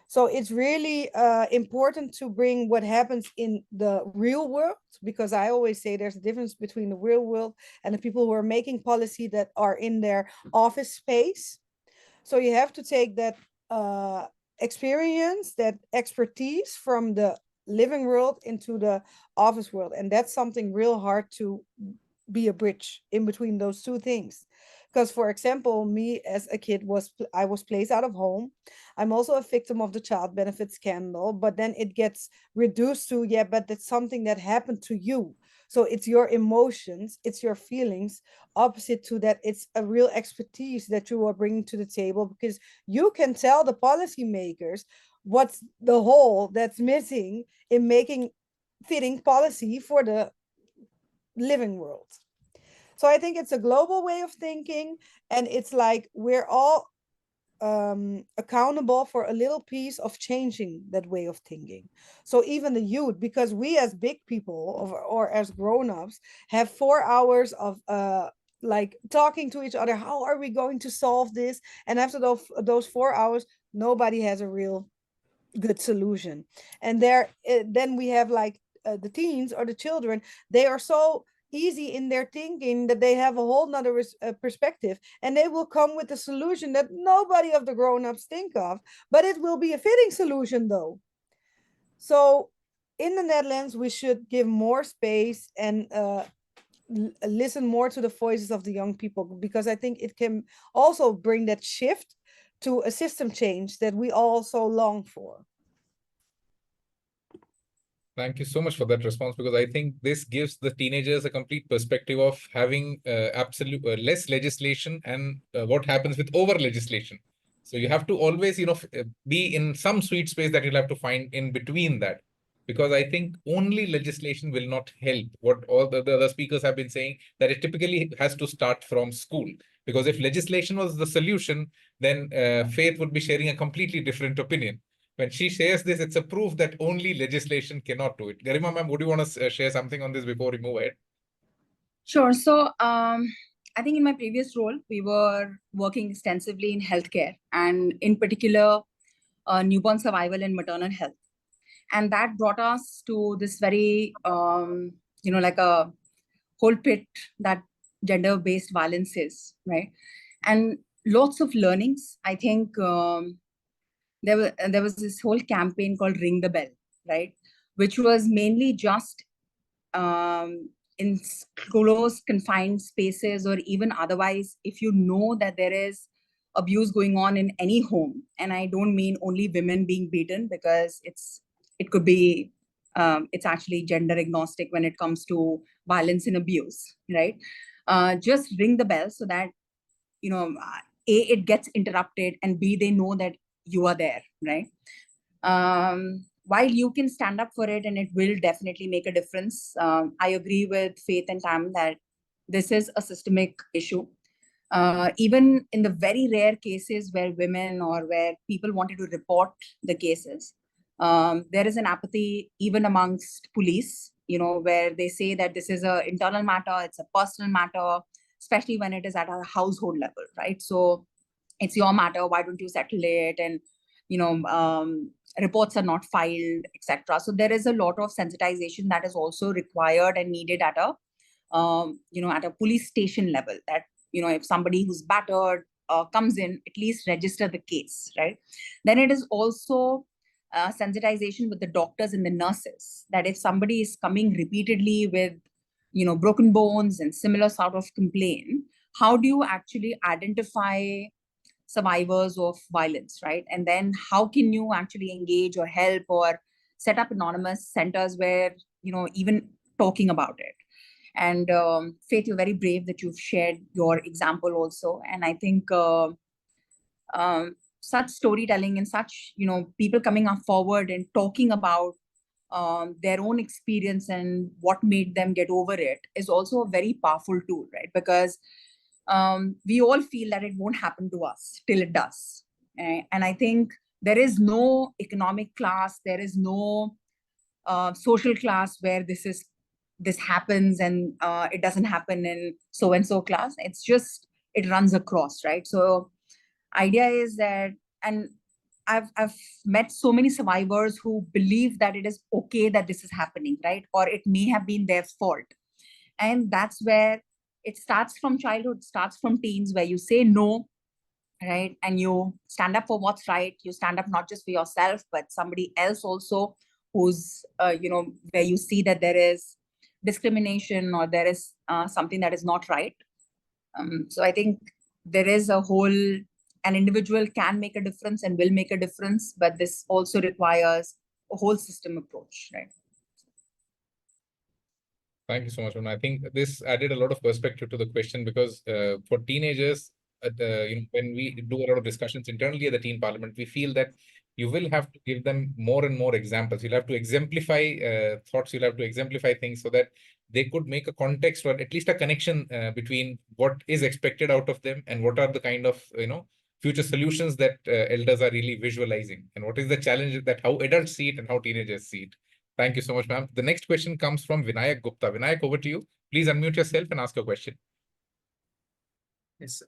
So it's really important to bring what happens in the real world, because I always say there's a difference between the real world and the people who are making policy that are in their office space. So you have to take that experience, that expertise from the living world into the office world. And that's something real hard to be a bridge in between those two things. Because, for example, me as a kid, I was placed out of home. I'm also a victim of the child benefit scandal, but then it gets reduced to, yeah, but that's something that happened to you. So it's your emotions, it's your feelings. Opposite to that, it's a real expertise that you are bringing to the table, because you can tell the policymakers what's the hole that's missing in making fitting policy for the living world. So I think it's a global way of thinking, and it's like we're all accountable for a little piece of changing that way of thinking. So even the youth, because we as big people or as grown-ups have 4 hours of like talking to each other, how are we going to solve this? And after those 4 hours, nobody has a real good solution. And then we have like the teens or the children, they are so easy in their thinking that they have a whole nother perspective, and they will come with a solution that nobody of the grown-ups think of, but it will be a fitting solution though. So in the Netherlands, we should give more space and listen more to the voices of the young people, because I think it can also bring that shift to a system change that we all so long for. Thank you so much for that response, because I think this gives the teenagers a complete perspective of having absolute less legislation and what happens with over legislation. So you have to always, be in some sweet space that you'll have to find in between that, because I think only legislation will not help. What all the other speakers have been saying, that it typically has to start from school, because if legislation was the solution, then Faith would be sharing a completely different opinion. When she shares this, it's a proof that only legislation cannot do it. Garima ma'am, would you want to share something on this before we move ahead? Sure. So I think in my previous role, we were working extensively in healthcare, and in particular, newborn survival and maternal health. And that brought us to this very, like a whole pit that gender-based violence is, right? And lots of learnings. I think there was this whole campaign called Ring the Bell, right? Which was mainly just in close confined spaces, or even otherwise, if you know that there is abuse going on in any home, and I don't mean only women being beaten, because it could be it's actually gender agnostic when it comes to violence and abuse, right? Just ring the bell so that A, it gets interrupted, and B, they know that you are there, right? While you can stand up for it, and it will definitely make a difference, I agree with Faith and Tam that this is a systemic issue. Even in the very rare cases where women or where people wanted to report the cases, there is an apathy even amongst police, where they say that this is an internal matter, it's a personal matter, especially when it is at a household level, right? So it's your matter, why don't you settle it? And reports are not filed, etc. So there is a lot of sensitization that is also required and needed at a at a police station level, that if somebody who's battered comes in, at least register the case, right? Then it is also sensitization with the doctors and the nurses, that if somebody is coming repeatedly with broken bones and similar sort of complaint, how do you actually identify survivors of violence, right? And then how can you actually engage or help or set up anonymous centers where even talking about it? And Faith, you're very brave that you've shared your example also. And I think such storytelling and such people coming up forward and talking about their own experience and what made them get over it is also a very powerful tool, right? Because we all feel that it won't happen to us till it does. And I think there is no economic class, there is no social class where this happens and it doesn't happen in so-and-so class. It's just, it runs across, right? So idea is that, and I've met so many survivors who believe that it is okay that this is happening, right? Or it may have been their fault. And that's where it starts from childhood, starts from teens, where you say no, right? And you stand up for what's right. You stand up not just for yourself, but somebody else also who's, where you see that there is discrimination or there is something that is not right. So I think there is a whole, an individual can make a difference and will make a difference, but this also requires a whole system approach, right? Thank you so much, and I think this added a lot of perspective to the question, because for teenagers, when we do a lot of discussions internally at the Teen Parliament, we feel that you will have to give them more and more examples. You'll have to exemplify thoughts. You'll have to exemplify things so that they could make a context or at least a connection between what is expected out of them and what are the kind of, future solutions that elders are really visualizing, and what is the challenge that how adults see it and how teenagers see it. Thank you so much, ma'am. The next question comes from Vinayak Gupta. Vinayak, over to you. Please unmute yourself and ask your question. Yes, sir.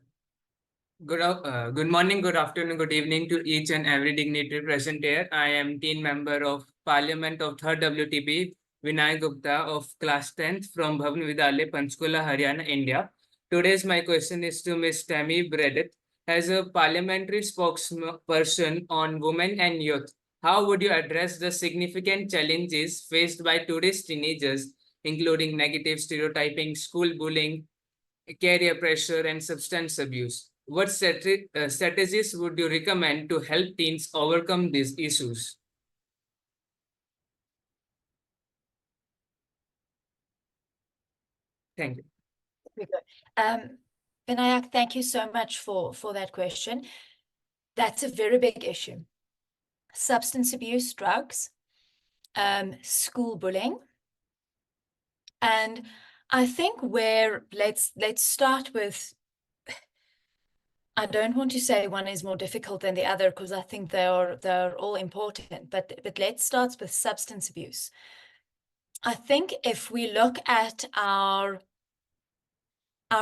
Good morning, good afternoon, good evening to each and every dignitary present here. I am teen member of Parliament of 3rd WTP, Vinayak Gupta of class 10th from Bhavan Vidyalaya, Panchkula, Haryana, India. Today's my question is to Ms. Tammy Breedt. As a parliamentary spokesperson on women and youth, how would you address the significant challenges faced by today's teenagers, including negative stereotyping, school bullying, career pressure, and substance abuse? What strategies would you recommend to help teens overcome these issues? Thank you. Vinayak, thank you so much for that question. That's a very big issue. Substance abuse, drugs, school bullying. And I think let's start with, I don't want to say one is more difficult than the other because I think they're all important, but let's start with substance abuse. I think if we look at our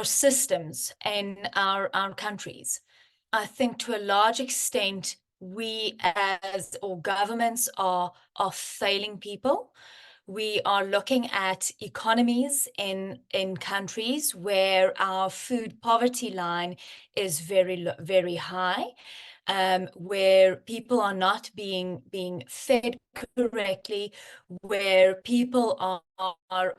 systems in our countries, I think to a large extent we or governments are failing people. We are looking at economies in countries where our food poverty line is very, very high, where people are not being fed correctly, where people are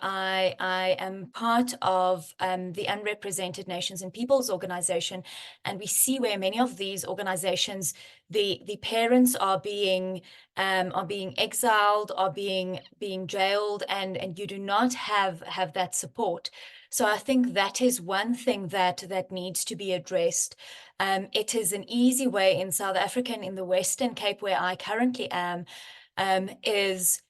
I am part of the Unrepresented Nations and Peoples Organization, and we see where many of these organizations, the parents are being exiled, are being jailed, and you do not have that support. So I think that is one thing that needs to be addressed. It is an easy way in South Africa and in the Western Cape, where I currently am, is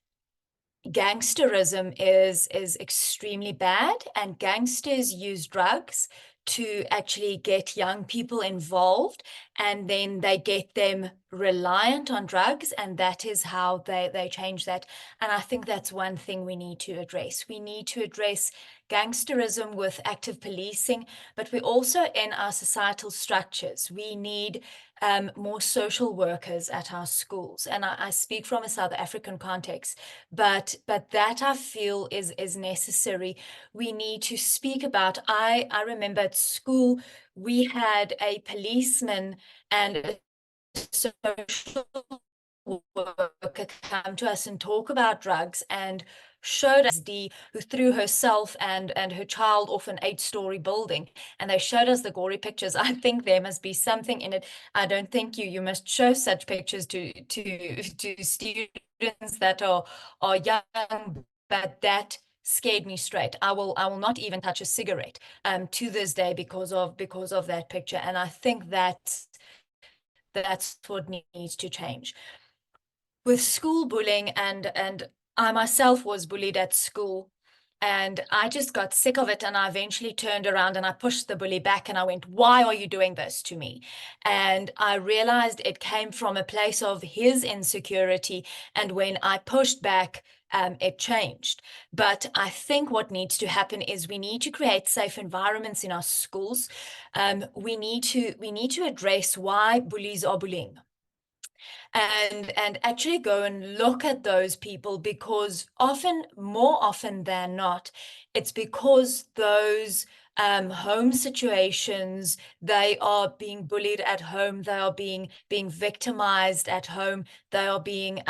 gangsterism is extremely bad, and gangsters use drugs to actually get young people involved, and then they get them reliant on drugs, and that is how they change that. And I think that's one thing we need to address. We need to address gangsterism with active policing, but we also, in our societal structures, we need more social workers at our schools. And I speak from a South African context, but that I feel is necessary. We need to speak about, I remember at school, we had a policeman and a social worker come to us and talk about drugs, and showed us who threw herself and her child off an 8-story building, and they showed us the gory pictures. I think there must be something in it. I don't think you must show such pictures to students that are young, but that scared me straight. I will not even touch a cigarette to this day because of that picture. And I think that's what needs to change. With school bullying, and I myself was bullied at school, and I just got sick of it, and I eventually turned around and I pushed the bully back and I went, "Why are you doing this to me?" And I realized it came from a place of his insecurity, and when I pushed back, it changed. But I think what needs to happen is we need to create safe environments in our schools. We need to address why bullies are bullying, and actually go and look at those people, because more often than not, it's because those home situations, they are being bullied at home, they are being victimized at home, they are being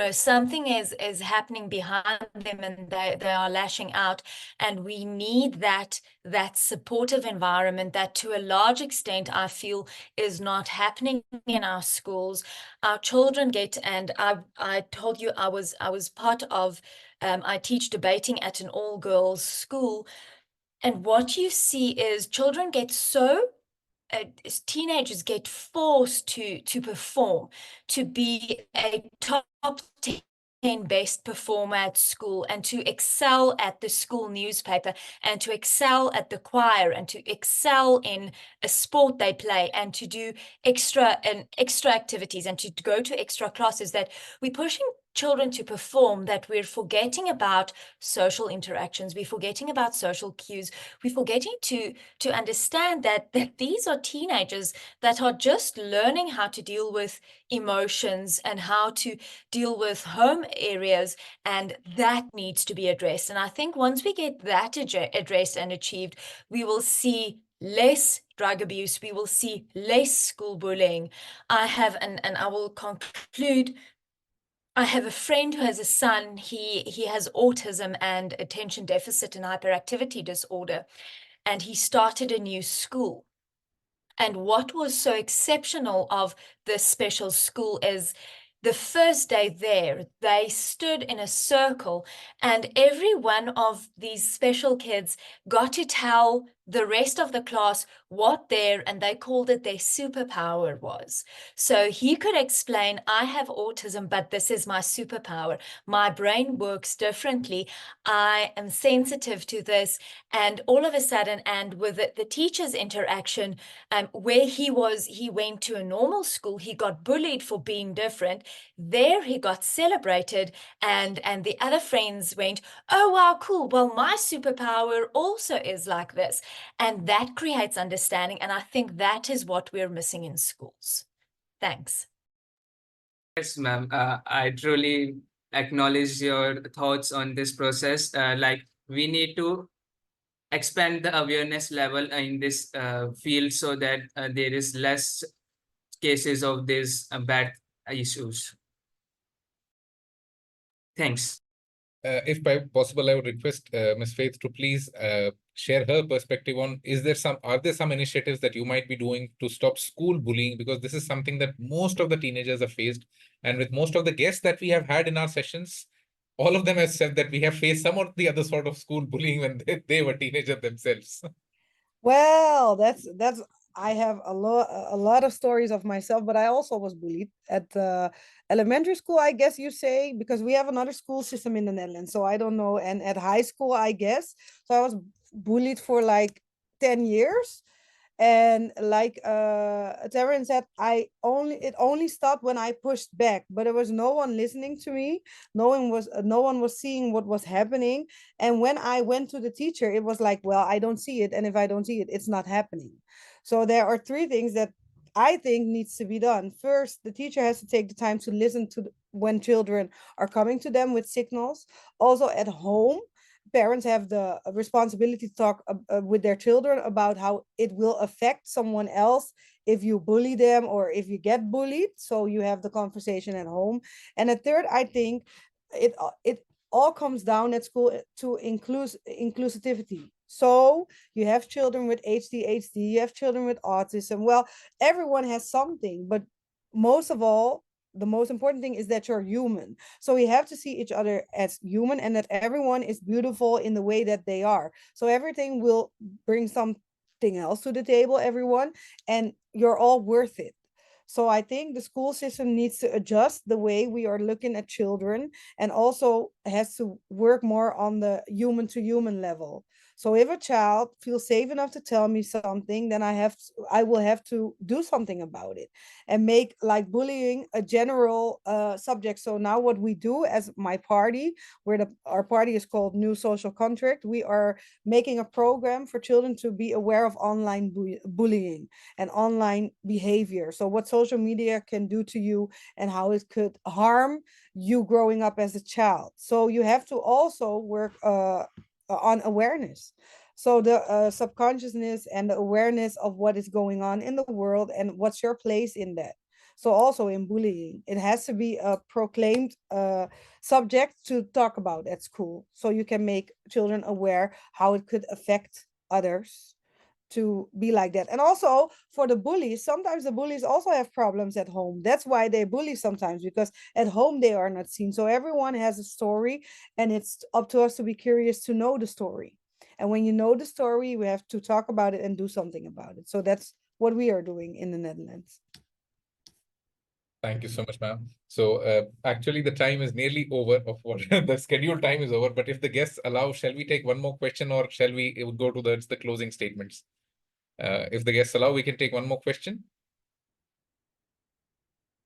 something is happening behind them, and they are lashing out, and we need that supportive environment that to a large extent I feel is not happening in our schools. Our children get, and I told you I was part of, I teach debating at an all-girls school, and what you see is children get so teenagers get forced to perform, to be a top 10 best performer at school, and to excel at the school newspaper, and to excel at the choir, and to excel in a sport they play, and to do extra activities, and to go to extra classes, that we're pushing children to perform, that we're forgetting about social interactions, we're forgetting about social cues, we're forgetting to understand that these are teenagers that are just learning how to deal with emotions and how to deal with home areas, and that needs to be addressed. And I think once we get that addressed and achieved, we will see less drug abuse, we will see less school bullying. I have, and I will conclude, I have a friend who has a son. He has autism and attention deficit and hyperactivity disorder, and he started a new school. And what was so exceptional of this special school is the first day there, they stood in a circle, and every one of these special kids got to tell the rest of the class what and they called it their superpower was. So he could explain, I have autism, but this is my superpower. My brain works differently. I am sensitive to this. And all of a sudden, and with the teacher's interaction, where he went to a normal school, he got bullied for being different. There he got celebrated, and the other friends went, oh, wow, cool. Well, my superpower also is like this. And that creates understanding. And I think that is what we're missing in schools. Thanks. Yes, ma'am. I truly acknowledge your thoughts on this process. Like, we need to expand the awareness level in this field so that there is less cases of these bad issues. Thanks. If possible, I would request Ms. Faith to please share her perspective on, are there some initiatives that you might be doing to stop school bullying? Because this is something that most of the teenagers have faced. And with most of the guests that we have had in our sessions, all of them have said that we have faced some or the other sort of school bullying when they were teenagers themselves. Well, that's I have a lot of stories of myself, but I also was bullied at elementary school, I guess you say, because we have another school system in the Netherlands. So I don't know. And at high school, I guess. So I was bullied for like 10 years. And like Taryn said, it only stopped when I pushed back, but there was no one listening to me. No one was seeing what was happening. And when I went to the teacher, it was like, well, I don't see it. And if I don't see it, it's not happening. So there are three things that I think needs to be done. First, the teacher has to take the time to listen to when children are coming to them with signals. Also at home, parents have the responsibility to talk with their children about how it will affect someone else if you bully them or if you get bullied. So you have the conversation at home. And a third, I think it all comes down at school to inclusivity. So you have children with ADHD, you have children with autism. Well, everyone has something, but most of all, the most important thing is that you're human. So we have to see each other as human, and that everyone is beautiful in the way that they are. So everything will bring something else to the table, everyone, and you're all worth it. So I think the school system needs to adjust the way we are looking at children, and also has to work more on the human to human level. So if a child feels safe enough to tell me something, then I will have to do something about it and make like bullying a general subject. So now what we do as my party, where our party is called New Social Contract, we are making a program for children to be aware of online bullying and online behavior. So what social media can do to you and how it could harm you growing up as a child. So you have to also work on awareness. So the subconsciousness and the awareness of what is going on in the world and what's your place in that. So also in bullying, it has to be a proclaimed subject to talk about at school. So you can make children aware how it could affect others to be like that. And also for the bullies, sometimes the bullies also have problems at home. That's why they bully sometimes, because at home they are not seen. So everyone has a story, and it's up to us to be curious to know the story. And when you know the story, we have to talk about it and do something about it. So that's what we are doing in the Netherlands. Thank you so much, ma'am. So actually the time is nearly over of what the scheduled time is over, but if the guests allow, shall we take one more question or shall we go to the closing statements? If the guests allow, we can take one more question.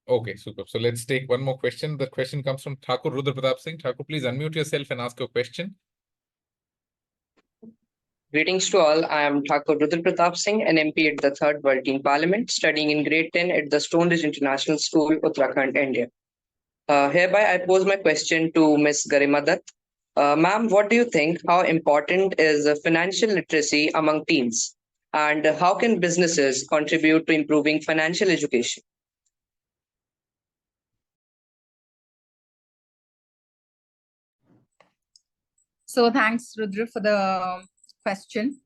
Okay, super. So let's take one more question. The question comes from Thakur Rudra Pratap Singh. Thakur, please unmute yourself and ask your question. Greetings to all. I am Thakur Rudra Pratap Singh, an MP at the 3rd World Team Parliament, studying in grade 10 at the Stonebridge International School, Uttarakhand, India. Hereby, I pose my question to Ms. Garima Dutt. Ma'am, what do you think? How important is financial literacy among teens? And how can businesses contribute to improving financial education? So thanks, Rudra, for the question.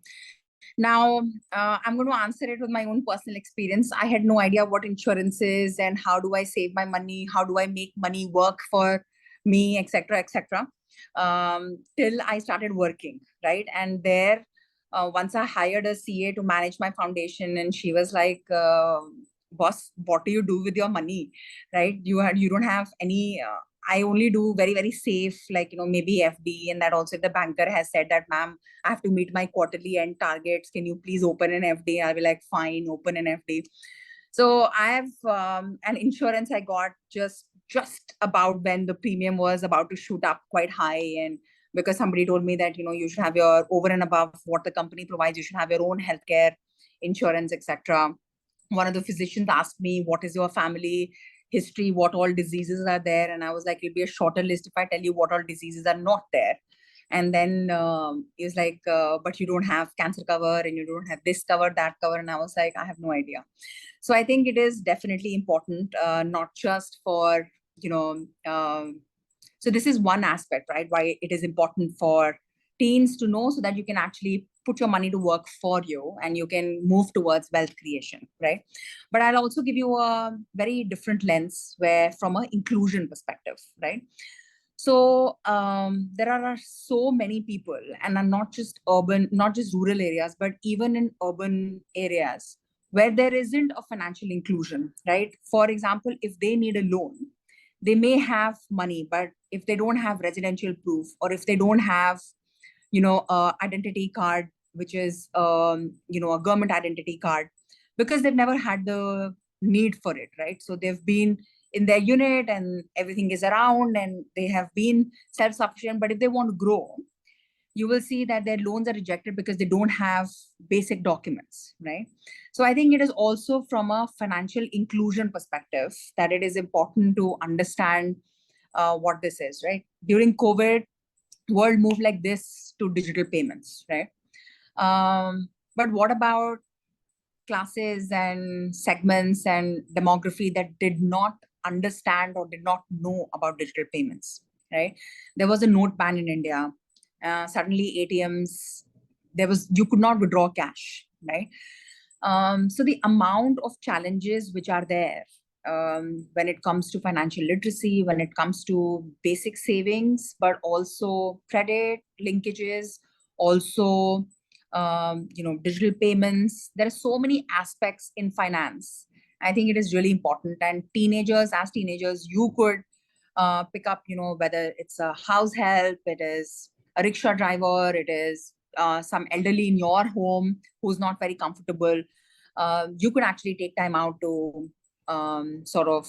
Now, I'm going to answer it with my own personal experience. I had no idea what insurance is and how do I save my money, how do I make money work for me, etc., etc. Till I started working, right? And there, once I hired a CA to manage my foundation, and she was like, boss, what do you do with your money, right? You don't have any... I only do very, very safe, like, maybe FD. And that also if the banker has said that, ma'am, I have to meet my quarterly end targets. Can you please open an FD? I'll be like, fine, open an FD. So I have an insurance I got just about when the premium was about to shoot up quite high. And because somebody told me that, you should have your over and above what the company provides, you should have your own healthcare insurance, etc. One of the physicians asked me, what is your family history, what all diseases are there? And I was like, it'll be a shorter list if I tell you what all diseases are not there. And then he was like, but you don't have cancer cover and you don't have this cover, that cover. And I was like, I have no idea. So I think it is definitely important, not just for, so this is one aspect, right? Why it is important for teens to know, so that you can actually put your money to work for you and you can move towards wealth creation, right? But I'll also give you a very different lens where from an inclusion perspective, right? So there are so many people, and are not just urban, not just rural areas, but even in urban areas where there isn't a financial inclusion, right? For example, if they need a loan, they may have money, but if they don't have residential proof, or if they don't have, identity card, which is, a government identity card, because they've never had the need for it, right? So they've been in their unit and everything is around and they have been self-sufficient. But if they want to grow, you will see that their loans are rejected because they don't have basic documents, right? So I think it is also from a financial inclusion perspective that it is important to understand what this is, right? During COVID, world moved like this to digital payments, right? But what about classes and segments and demography that did not understand or did not know about digital payments, right? There was a note ban in India. Suddenly ATMs, you could not withdraw cash, right? So the amount of challenges which are there when it comes to financial literacy, when it comes to basic savings, but also credit linkages, also digital payments. There are so many aspects in finance. I think it is really important. And as teenagers, you could pick up, whether it's a house help, it is a rickshaw driver, it is some elderly in your home who's not very comfortable. You could actually take time out to sort of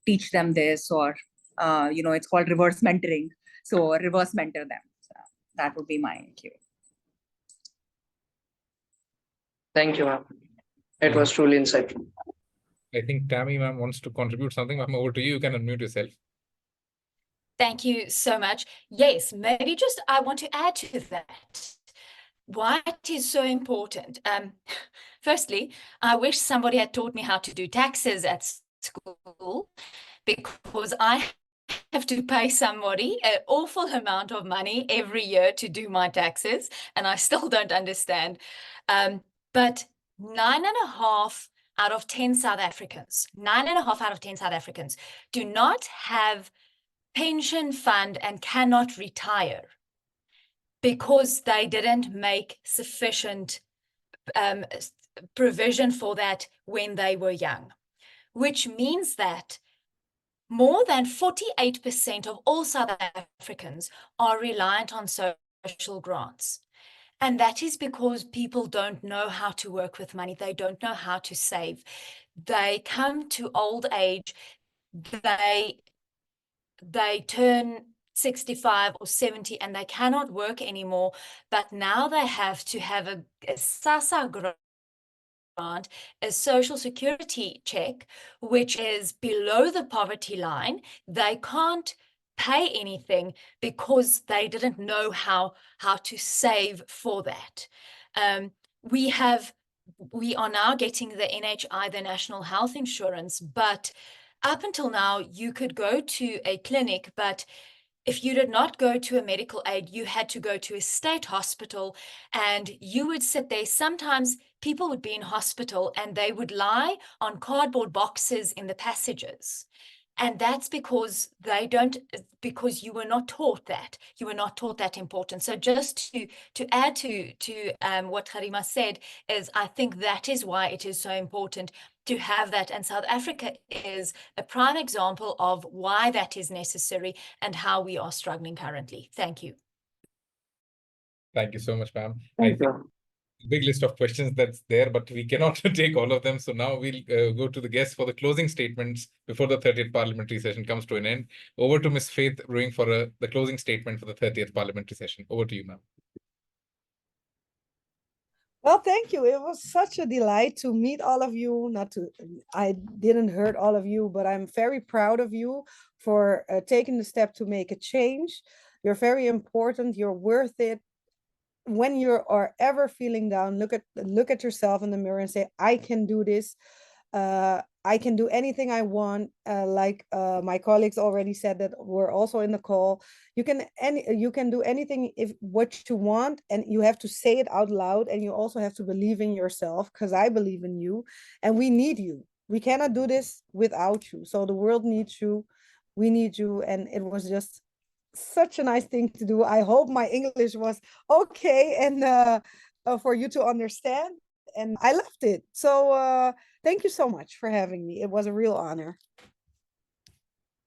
teach them this, or, it's called reverse mentoring. So reverse mentor them. So that would be my cue. Thank you, ma'am. It was truly insightful. I think Tammy, ma'am, wants to contribute something. I'm over to you. You can unmute yourself. Thank you so much. Yes, maybe just I want to add to that. Why it is so important. Firstly, I wish somebody had taught me how to do taxes at school, because I have to pay somebody an awful amount of money every year to do my taxes, and I still don't understand. But 9.5 out of 10 South Africans, 9.5 out of 10 South Africans do not have pension fund and cannot retire because they didn't make sufficient provision for that when they were young, which means that more than 48% of all South Africans are reliant on social grants. And that is because people don't know how to work with money. They don't know how to save. They come to old age, they turn 65 or 70 and they cannot work anymore, but now they have to have a SASSA grant, a social security check, which is below the poverty line. They can't pay anything because they didn't know how to save for that. We are now getting the NHI, the National Health Insurance, but up until now, you could go to a clinic, but if you did not go to a medical aid, you had to go to a state hospital and you would sit there. Sometimes people would be in hospital and they would lie on cardboard boxes in the passages. And that's because because you were not taught that. You were not taught that importance. So just to add to what Garima said is, I think that is why it is so important to have that. And South Africa is a prime example of why that is necessary and how we are struggling currently. Thank you. Thank you so much, ma'am. Thank you. Big list of questions that's there, but we cannot take all of them. So now we'll go to the guests for the closing statements before the 30th parliamentary session comes to an end. Over to Ms. Faith Bruyning for the closing statement for the 30th parliamentary session. Over to you, ma'am. Well, thank you. It was such a delight to meet all of you. I didn't hurt all of you, but I'm very proud of you for taking the step to make a change. You're very important. You're worth it. When you are ever feeling down, look at yourself in the mirror and say, I can do this. I can do anything I want. Like my colleagues already said that were also in the call. You can do anything what you want, and you have to say it out loud, and you also have to believe in yourself, because I believe in you and we need you. We cannot do this without you. So the world needs you. We need you. And it was just such a nice thing to do. I hope my English was okay and for you to understand. And I loved it. So thank you so much for having me. It was a real honor.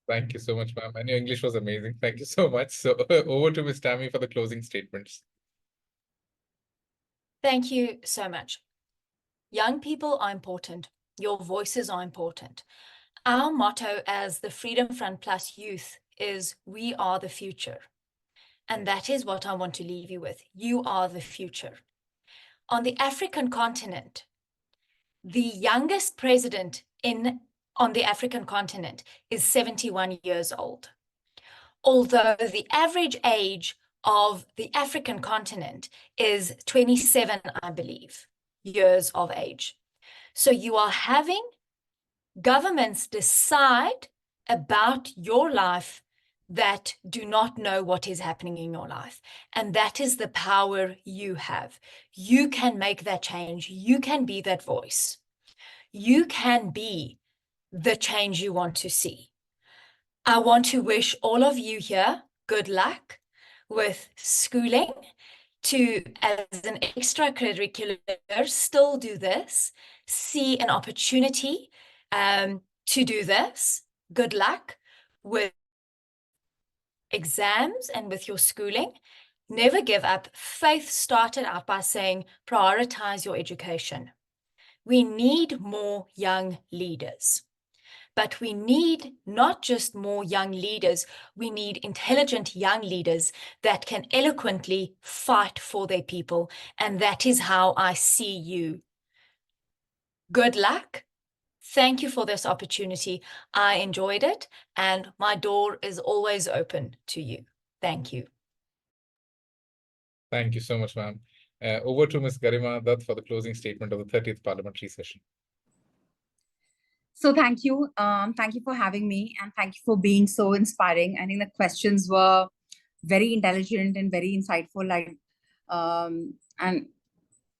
Thank you so much, ma'am. And your English was amazing. Thank you so much. So over to Ms. Tammy for the closing statements. Thank you so much. Young people are important. Your voices are important. Our motto as the Freedom Front Plus Youth is, we are the future. And that is what I want to leave you with. You are the future. On the African continent, the youngest president on the African continent is 71 years old. Although the average age of the African continent is 27, I believe, years of age. So you are having governments decide about your life that do not know what is happening in your life. And that is the power you have. You can make that change. You can be that voice. You can be the change you want to see. I want to wish all of you here good luck with schooling, to, as an extracurricular, still do this, see an opportunity to do this. Good luck with exams and with your schooling. Never give up. Faith started out by saying, prioritize your education. We need more young leaders. But we need not just more young leaders, we need intelligent young leaders that can eloquently fight for their people. And that is how I see you. Good luck. Thank you for this opportunity. I enjoyed it, and my door is always open to you. Thank you. Thank you so much, ma'am. Over to Ms. Garima Dutt for the closing statement of the 30th parliamentary session. So thank you. Thank you for having me, and thank you for being so inspiring. I think the questions were very intelligent and very insightful. And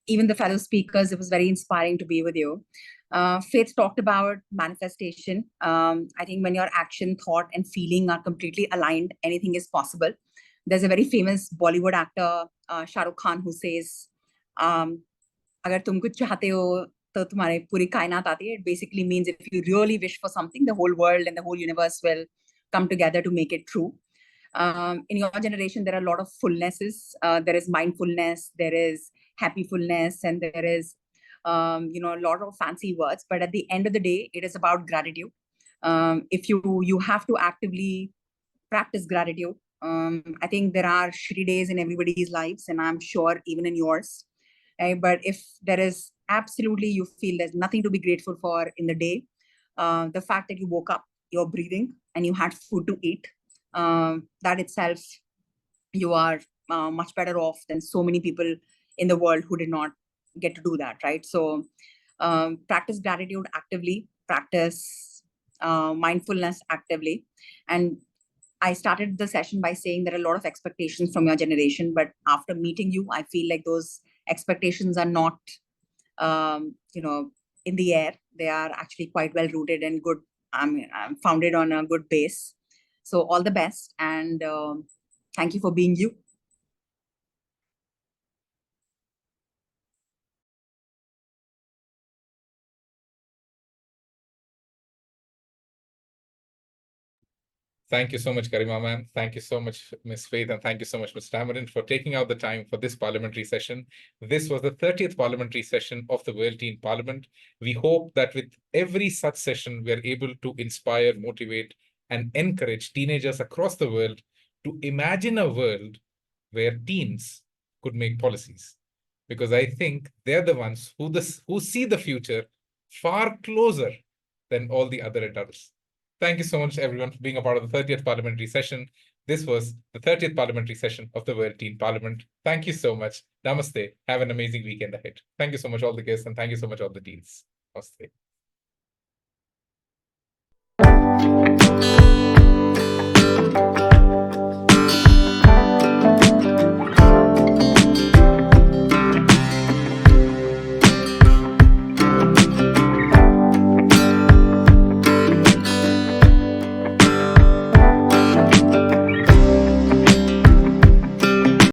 even the fellow speakers, it was very inspiring to be with you. Faith talked about manifestation. I think when your action, thought, and feeling are completely aligned, anything is possible. There's a very famous Bollywood actor, Shah Rukh Khan, who says, अगर तुम कुछ चाहते हो तो तुम्हारे पूरी कायनात आती है. It basically means if you really wish for something, the whole world and the whole universe will come together to make it true. In your generation, there are a lot of fullnesses. There is mindfulness, there is happyfulness, and there is a lot of fancy words. But at the end of the day, it is about gratitude. If you have to actively practice gratitude. I think there are shitty days in everybody's lives, and I'm sure even in yours. But if there is absolutely, you feel there's nothing to be grateful for in the day, the fact that you woke up, you're breathing, and you had food to eat, that itself, you are much better off than so many people in the world who did not get to do that, right? So practice gratitude actively, practice mindfulness actively. And I started the session by saying there are a lot of expectations from your generation, but after meeting you, I feel like those expectations are not, in the air. They are actually quite well rooted and good, founded on a good base. So all the best, and thank you for being you. Thank you so much, Garima ma'am. Thank you so much, Ms. Faith, and thank you so much, Ms. Tamarind, for taking out the time for this parliamentary session. This was the 30th parliamentary session of the World Teen Parliament. We hope that with every such session, we are able to inspire, motivate, and encourage teenagers across the world to imagine a world where teens could make policies. Because I think they're the ones who see the future far closer than all the other adults. Thank you so much, everyone, for being a part of the 30th parliamentary session. This was the 30th parliamentary session of the World Teen Parliament. Thank you so much. Namaste. Have an amazing weekend ahead. Thank you so much, all the guests, and thank you so much, all the teens. Namaste.